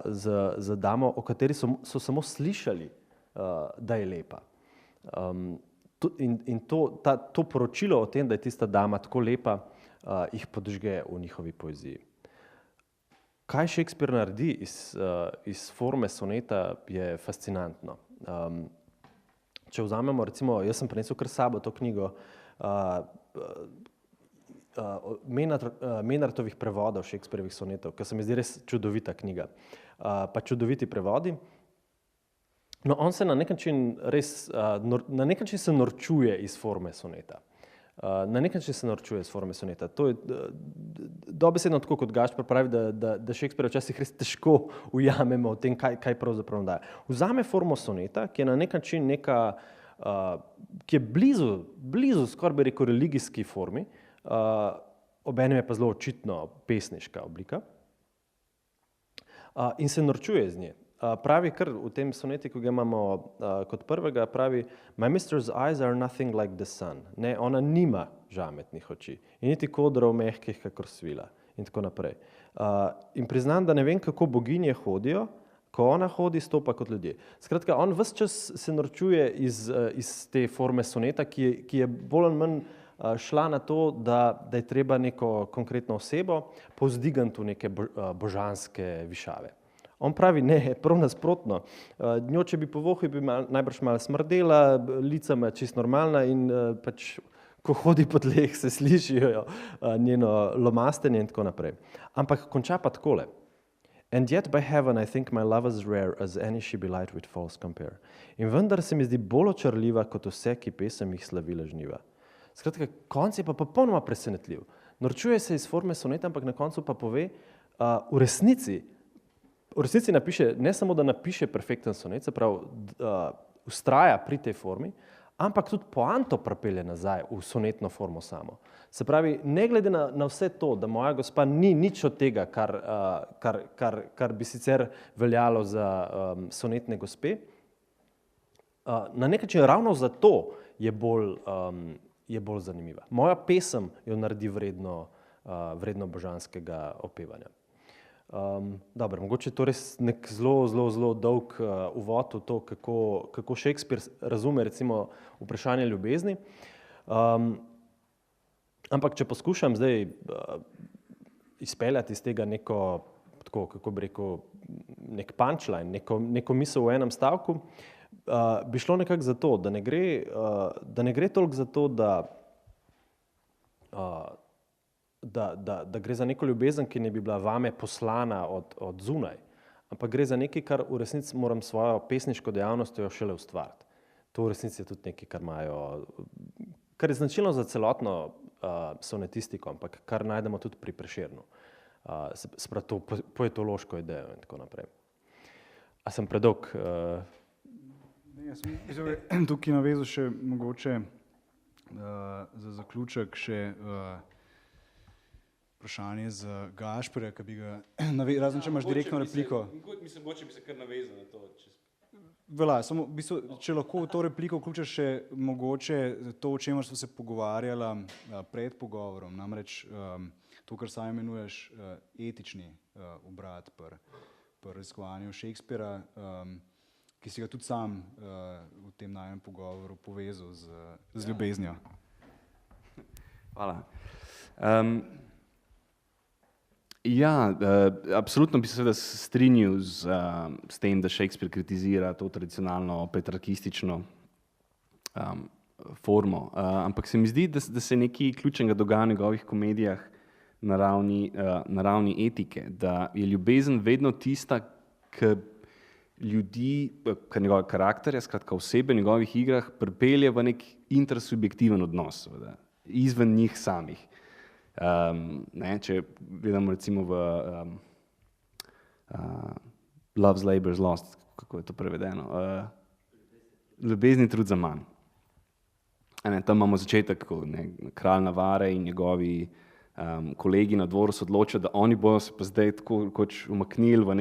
C: z damo, o kateri so samo slišali, da je lepa. In to poročilo o tem, da je tista dama tako lepa, jih podžge v njihovi poeziji. Kaj Shakespeare naredi iz forme soneta, je fascinantno. Če vzamemo, recimo, jaz sem prinesel kar sabo to knjigo Maynardovih prevodov Shakespeareovih sonetov, ker se mi zdi res čudovita knjiga, pa čudoviti prevodi. No, on se na nek način se norčuje iz forme soneta. To je dobesedno tako, kot Gašper pravi, da Shakespeare včasih res težko ujamemo v tem, kaj pravzaprav daje. Vzame formo soneta, ki je na nek način ki je blizu skoraj bi rekel religijski formi, obenem je pa zelo očitno pesniška oblika, in se norčuje iz nje. Pravi kar v tem soneti, ko ga imamo kot prvega, pravi My mistress eyes are nothing like the sun. Ne, ona nima žametnih oči in niti kodrov mehkih kakor svila in tako naprej. In priznam, da ne vem, kako boginje hodijo, ko ona hodi, stopa kot ljudje. Skratka, on ves čas se norčuje iz te forme soneta, ki je bolj ali manj šla na to, da je treba neko konkretno osebo povzdigati v neke božanske višave. On pravi, ne, prav nasprotno. Njo, če bi povohal, bi najbrž malo smrdela, lica ima čisto normalna in pač, ko hodi po tleh, se slišijo njeno lomastenje in tako naprej. Ampak konča pa takole. And yet by heaven I think my love as rare as any she belied with false compare. In vendar se mi zdi bolj očarljiva, kot vse, ki pesem jih slavila žniva. Skratka, konc je pa popolnoma presenetljiv. Norčuje se iz forme soneta, ampak na koncu pa pove, v resnici napiše, ne samo, da napiše perfekten sonet, se pravi, vztraja pri tej formi, ampak tudi poanto pripelje nazaj v sonetno formo samo. Se pravi, ne glede na vse to, da moja gospa ni nič od tega, kar bi sicer veljalo za sonetne gospe, na nek način ravno zato je bolj zanimiva. Moja pesem jo naredi vredno božanskega opevanja. Dobro, mogoče je to res nek zelo dolg uvod v to, kako Shakespeare razume recimo vprašanje ljubezni. Ampak če poskušam zdaj izpeljati iz tega neko, tako, kako bi rekel, nek punchline, neko misel v enem stavku, bi šlo nekako za to, da ne gre toliko za to, da gre za neko ljubezen, ki ne bi bila vame poslana od zunaj, ampak gre za nekaj, kar v resnici moram svojo pesniško dejavnostjo šele ustvariti. To v resnici je tudi nekaj, kar je značilno za celotno sonetistiko, ampak kar najdemo tudi pri Prešernu. Sprav to poetološko idejo in tako naprej. A sem predolg?
A: Tukaj navezal še mogoče za zaključek še vprašanje za Gašperja, ki bi ga razen, če imaš direktno repliko.
B: Mislim, mogoče bi se kar navezal na to.
A: Velja, samo v bistvu, če lahko v to repliko vključiš še mogoče to, o čemer smo se pogovarjala pred pogovorom, namreč to, kar sam imenuješ etični obrat pri raziskovanju Shakespeara, ki si ga tudi sam v tem najnem pogovoru povezal z ljubeznijo.
B: Hvala. Absolutno bi se seveda strinjal s tem, da Shakespeare kritizira to tradicionalno petrarkistično formo, ampak se mi zdi, da se nekaj ključnega dogaja v njegovih komedijah na ravni etike, da je ljubezen vedno tista, ki ljudi, njegove karakterje, skratka osebe v njegovih igrah pripelje v nek intersubjektiven odnos, seveda, izven njih samih. Če gledamo recimo v Love's Labour's Lost, kako je to prevedeno, ljubezni trud za manj. Tam imamo začetek, ko kralj Navare in njegovi kolegi na dvoru se odločijo, da oni bodo se pa zdaj tako kot umaknili v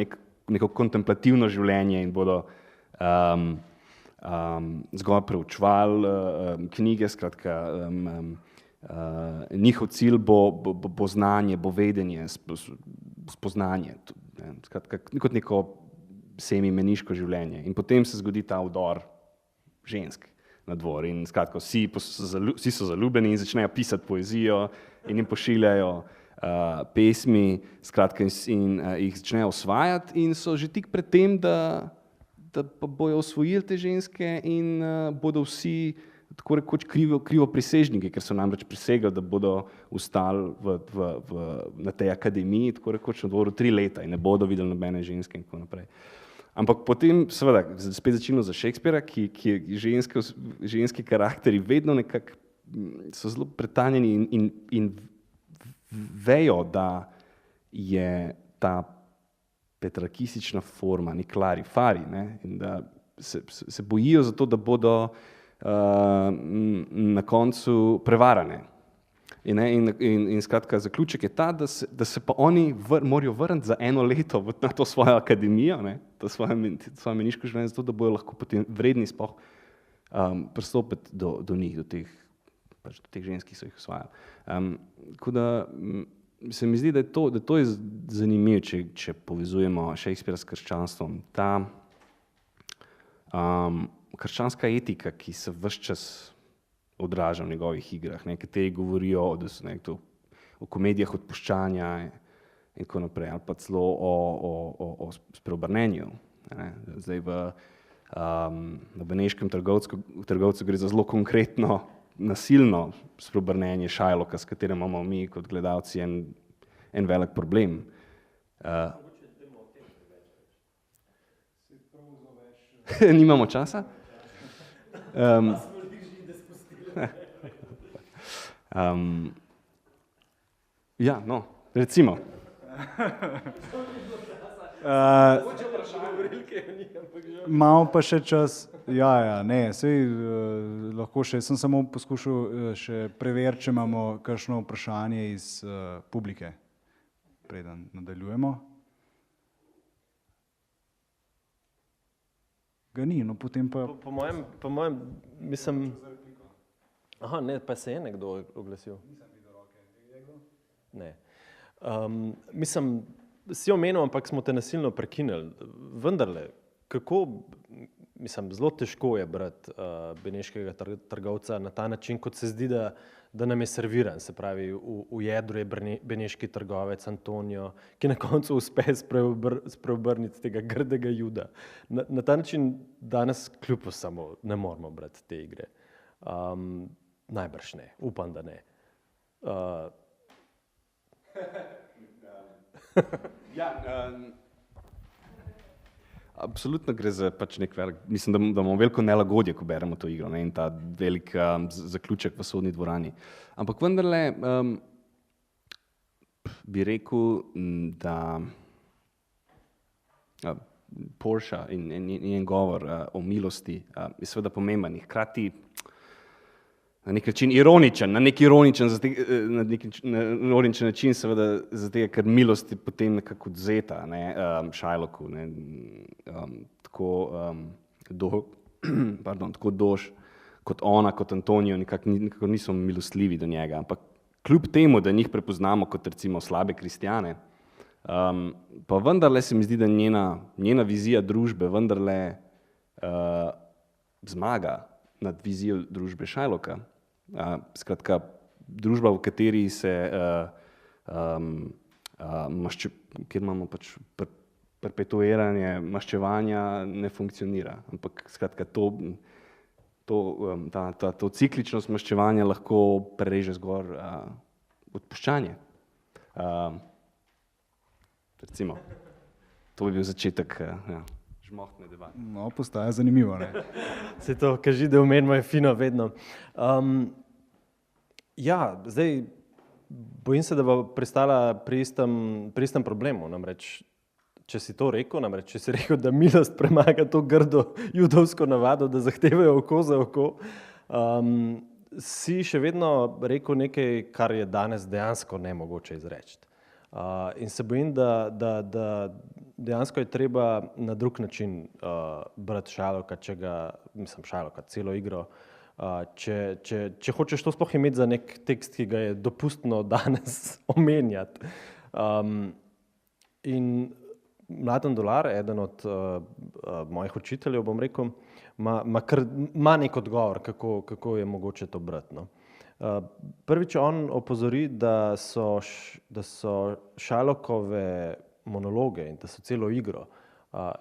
B: neko kontemplativno življenje in bodo zgolj preučevali knjige, skratka njihov cilj bo znanje, bo vedenje, spoznanje, skratka kot neko semimeniško življenje. In potem se zgodi ta vdor žensk na dvor in skratka vsi so zaljubljeni in začnejo pisati poezijo in jim pošiljajo pesmi, skratka in jih začnejo osvajati in so že tik pred tem, da pa bojo osvojili te ženske in bodo vsi tako rekoč krivo prisežniki, ker so namreč prisegali, da bodo ostali na tej akademiji, tako rekoč na dvoru 3 leta in ne bodo videli nobene ženske in tako naprej. Ampak potem, seveda, spet začino za Shakespeara, ki ženski karakteri vedno nekako so zelo pretanjeni in vejo, da je ta petrarkistična forma nek larifari, in da se bojijo za to, da bodo na koncu prevarane. In skratka, zaključek je ta, da se pa oni morajo vrniti za 1 leto na to svojo akademijo, to svoje meniško življenje, zato da bojo lahko potem vredni sploh pristopiti do njih, do teh žensk, ki so jih osvajali. Tako da se mi zdi, da to je zanimivo, če povezujemo Shakespeara s krščanstvom. Ta krščanska etika, ki se ves čas odraža v njegovih igrah, kateri govorijo o komedijah odpuščanja in tako naprej, ali pa celo o spreobrnenju. Zdaj na Beneškem trgovcu gre za zelo konkretno nasilno spreobrnenje Shylocka, s katerim imamo mi kot gledalci en velik problem. Nimamo časa? Recimo.
A: Imamo pa še čas. Lahko še, sem samo poskušal še preveriti, če imamo kakšno vprašanje iz publike, preden nadaljujemo. Ga ni, no potem pa...
C: Po mojem, mislim... Aha, ne, pa se je nekdo oglasil.
A: Nisem videl roke.
C: Ne. Mislim, si omenil, ampak smo te nasilno prekinili. Vendarle, kako, mislim, zelo težko je brati beneškega trgovca na ta način, kot se zdi, da nam je serviran, se pravi, v jedru je beneški trgovec Antonijo, ki na koncu uspe spreobrniti tega grdega Juda. Na ta način danes kljub samo ne moramo brati te igre. Najbrž ne, upam, da ne.
B: Absolutno gre za pač nek velik, mislim, da imamo veliko nelagodje, ko beremo to igro, ne, in ta velik zaključek v sodni dvorani. Ampak vendarle bi rekel, da Porsche in njen govor o milosti je seveda pomemben, hkrati na nek način ironičen, na nek ironičen način, seveda zato, ker milost je potem nekako odzeta, ne, Shylocku, ne, tako Dož kot ona, kot Antonijo nekako niso milostljivi do njega, ampak kljub temu, da njih prepoznamo kot recimo slabe kristjane, pa vendarle se mi zdi, da njena vizija družbe vendarle zmaga nad vizijo družbe Shylocka. Skratka, družba, v kateri se kjer imamo pač perpetuiranje maščevanja, ne funkcionira. Ampak skratka, to cikličnost maščevanja lahko prereže zgor odpuščanje. Recimo, to bi bil začetek žmohtne debate.
A: No, postaja zanimivo, ne?
C: Se to, kaži, da omenimo je fino vedno. Ja, zdaj, bojim se, da bo pristala pri istem problemu, namreč, če si to rekel, namreč, če si rekel, da milost premaga to grdo judovsko navado, da zahtevajo oko za oko, si še vedno rekel nekaj, kar je danes dejansko nemogoče izreči. In se bojim, da dejansko je treba na drug način brati Shylocka, Shylocka, celo igro, če hočeš to sploh imeti za nek tekst, ki ga je dopustno danes omenjati. In Mladen Dolar, eden od mojih učiteljev, bom rekel, ima nek odgovor, kako je mogoče to brati, no. Prvič on opozori, da so Shylockove monologe in da so celo igro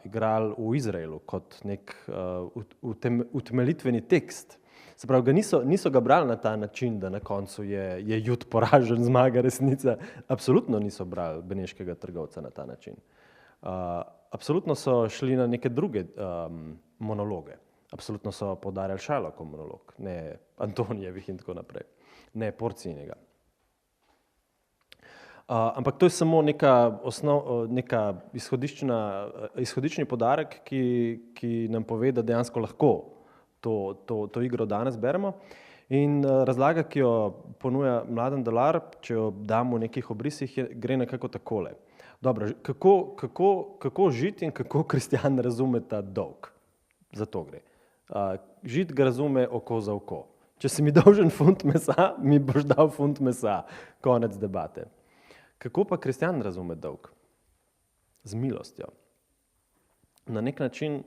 C: igrali v Izraelu kot nek utemeljitveni tekst. Se pravi, niso ga brali na ta način, da na koncu je Jud poražen, zmaga resnica. Absolutno niso brali Beneškega trgovca na ta način. Absolutno so šli na neke druge monologe. Absolutno so poudarjali Shylockov monolog, ne Antonijevih in tako naprej, ne Porcijinega. Ampak to je samo neka izhodiščni podarek, ki nam pove, da dejansko lahko to igro danes beremo. In razlaga, ki jo ponuja Mladen Dolar, če jo dam v nekih obrisih, gre nekako takole. Dobro, kako Žid in kako kristjan razume ta dolg? Za to gre. Žid ga razume oko za oko. Če si mi dolžen funt mesa, mi boš dal funt mesa. Konec debate. Kako pa kristjan razume dolg? Z milostjo. Na nek način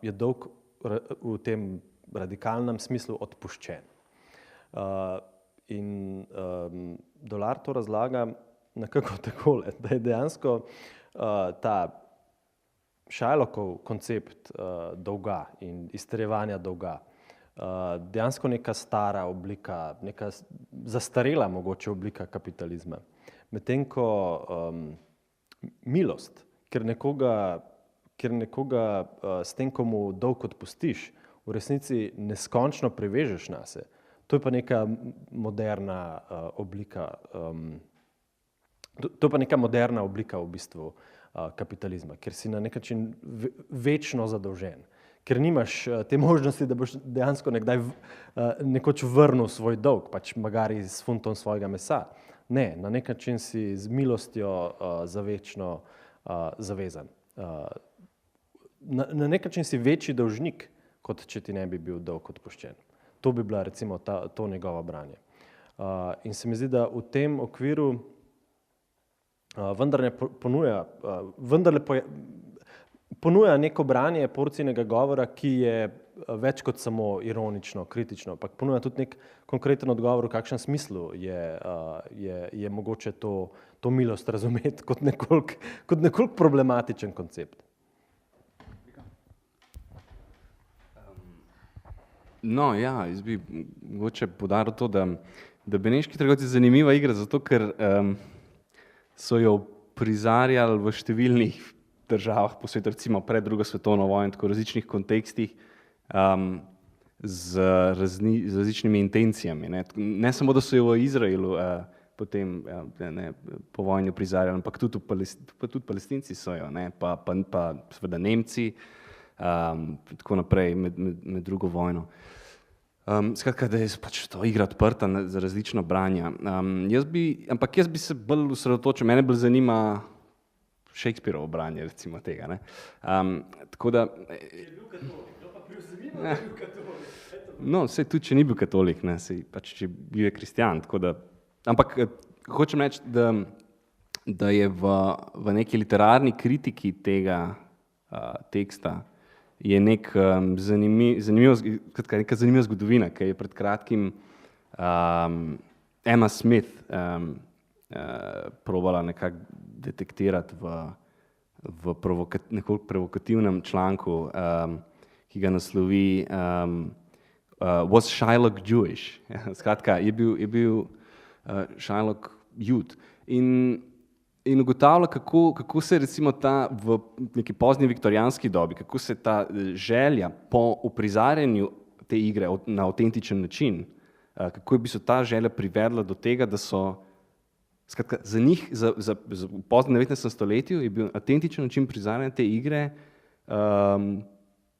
C: je dolg v tem radikalnem smislu odpuščen. In Dolar to razlaga nekako takole, da je dejansko ta Shylockov koncept dolga in izterjevanja dolga dejansko neka stara oblika, neka zastarela mogoče oblika kapitalizma. Medtem ko milost, ker nekoga s tem, ko mu dolg odpustiš, v resnici neskončno privežeš nase. To je pa neka moderna oblika, v bistvu kapitalizma, ker si na nek način večno zadolžen, ker nimaš te možnosti, da boš dejansko nekoč vrnil svoj dolg, pač magari s funtom svojega mesa. Ne, na nek način si z milostjo za večno zavezan. Na nek način si večji dolžnik, kot če ti ne bi bil dolg odpuščen. To bi bila recimo to njegovo branje. In se mi zdi, da v tem okviru ponuja neko branje Porcijinega govora, ki je več kot samo ironično, kritično, ampak ponuja tudi nek konkreten odgovor, v kakšnem smislu je mogoče to milost razumeti kot nekoliko problematičen koncept.
B: No, ja, jaz bi mogoče poudaril to, da Beneški trgovci je zanimiva igra, zato ker so jo prizarjali v številnih državah po svetu, recimo pred drugo svetovno vojno, tako v različnih kontekstih, z različnimi intencijami. Ne samo, da so jo v Izraelu potem po vojni prizarjali, ampak tudi Palestinci so jo, pa seveda Nemci, tako naprej med drugo vojno. Skratka, da je pač to igra odprta za različna branja. Ampak jaz bi se bolj osredotočil, mene bolj zanima Shakespearovo branje, recimo tega. Tako da... No, saj tudi, če ni bil katolik, saj pač, če bil je kristjan, tako da... Ampak hočem reči, da je v neki literarni kritiki tega teksta je neka zanimiva zgodovina, ki je pred kratkim Emma Smith probala nekako detektirati v nekoliko provokativnem članku, ki ga naslovi Was Shylock Jewish? Skratka, je bil Shylock Jud. In ugotavlja, kako se recimo ta v neki pozni viktorijanski dobi, kako se ta želja po uprizarjanju te igre na avtentičen način, kako je v bistvu ta želja privedla do tega, da so, skratka, za njih, v poznem 19. stoletju je bil avtentičen način prizarjanja te igre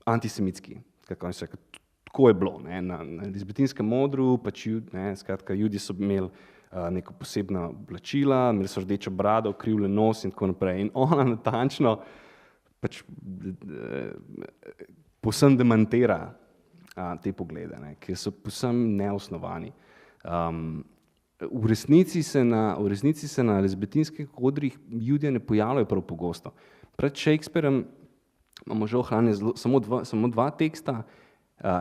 B: antisemitski. Skratka, oni so rekli, tako je bilo, na Elizabetinskem modru, pač skratka, Judi so imeli neko posebna oblačila, imeli so rdečo brado, ukrivljen nos in tako naprej. In ona natančno pač povsem demantira te poglede, ki so povsem neosnovani. V resnici se na elizabetинskih odrih Judje ne pojavljajo prav pogosto. Pred Shakespearem imamo že ohranjene samo dva teksta.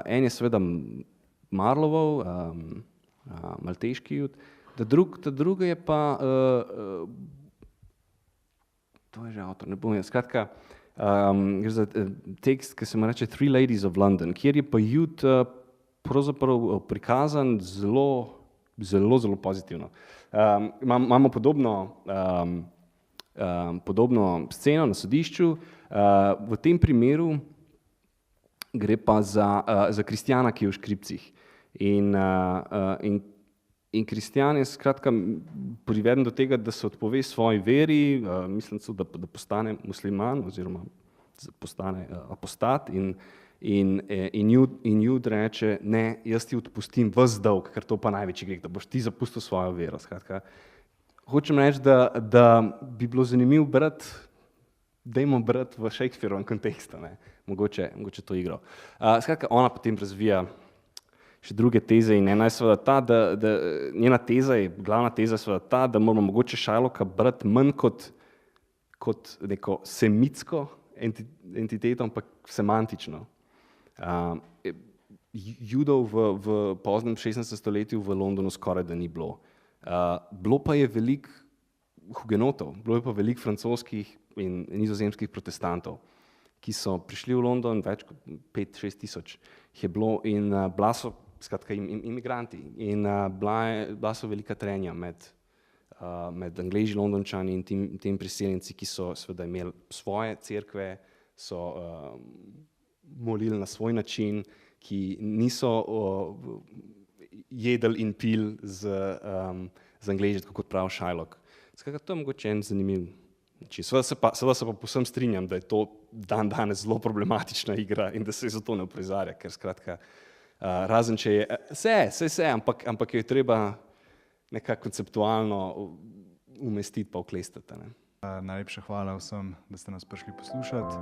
B: En je seveda Marlowov, Malteški Jud, ta druga je pa, to je že avtor, ne bom jaz, skratka, gre za tekst, ki se mu reče Three Ladies of London, kjer je pa Jud pravzaprav prikazan zelo pozitivno. Imamo podobno sceno na sodišču, v tem primeru gre pa za kristjana, ki je v škripcih. In kristjan je skratka priveden do tega, da se odpove svoji veri, mislim, da postane musliman oziroma postane apostat in Jud reče, ne, jaz ti odpustim ves dolg, ker to pa največji greh, da boš ti zapustil svojo vero. Skratka, hočem reči, da bi bilo zanimivo brati, dajmo brati v Shakespearovem kontekstu, mogoče to igro. Skratka, ona potem razvija še druge teze in ena je seveda ta, da njena teza je, glavna teza je seveda ta, da moramo mogoče Shylocka brati manj kot neko semitsko entiteto, ampak semantično. Judov v poznem 16. stoletju v Londonu skoraj da ni bilo. Bilo pa je veliko hugenotov, bilo je pa veliko francoskih in nizozemskih protestantov, ki so prišli v London, več kot 5-6 tisoč jih je bilo in bila so, skratka, imigranti in bila so velika trenja med Angleži, Londončani in tem priseljenci, ki so seveda imeli svoje cerkve, so molili na svoj način, ki niso jedli in pili z Angleži, tako kot pravi Shylock. Skratka, to je mogoče en zanimiv način. Seveda se pa povsem strinjam, da je to danes zelo problematična igra in da se zato ne uprizarja, ker skratka, razen če je, ampak jo je treba nekako konceptualno umestiti pa uklestiti.
A: Najlepša hvala vsem, da ste nas prišli poslušati.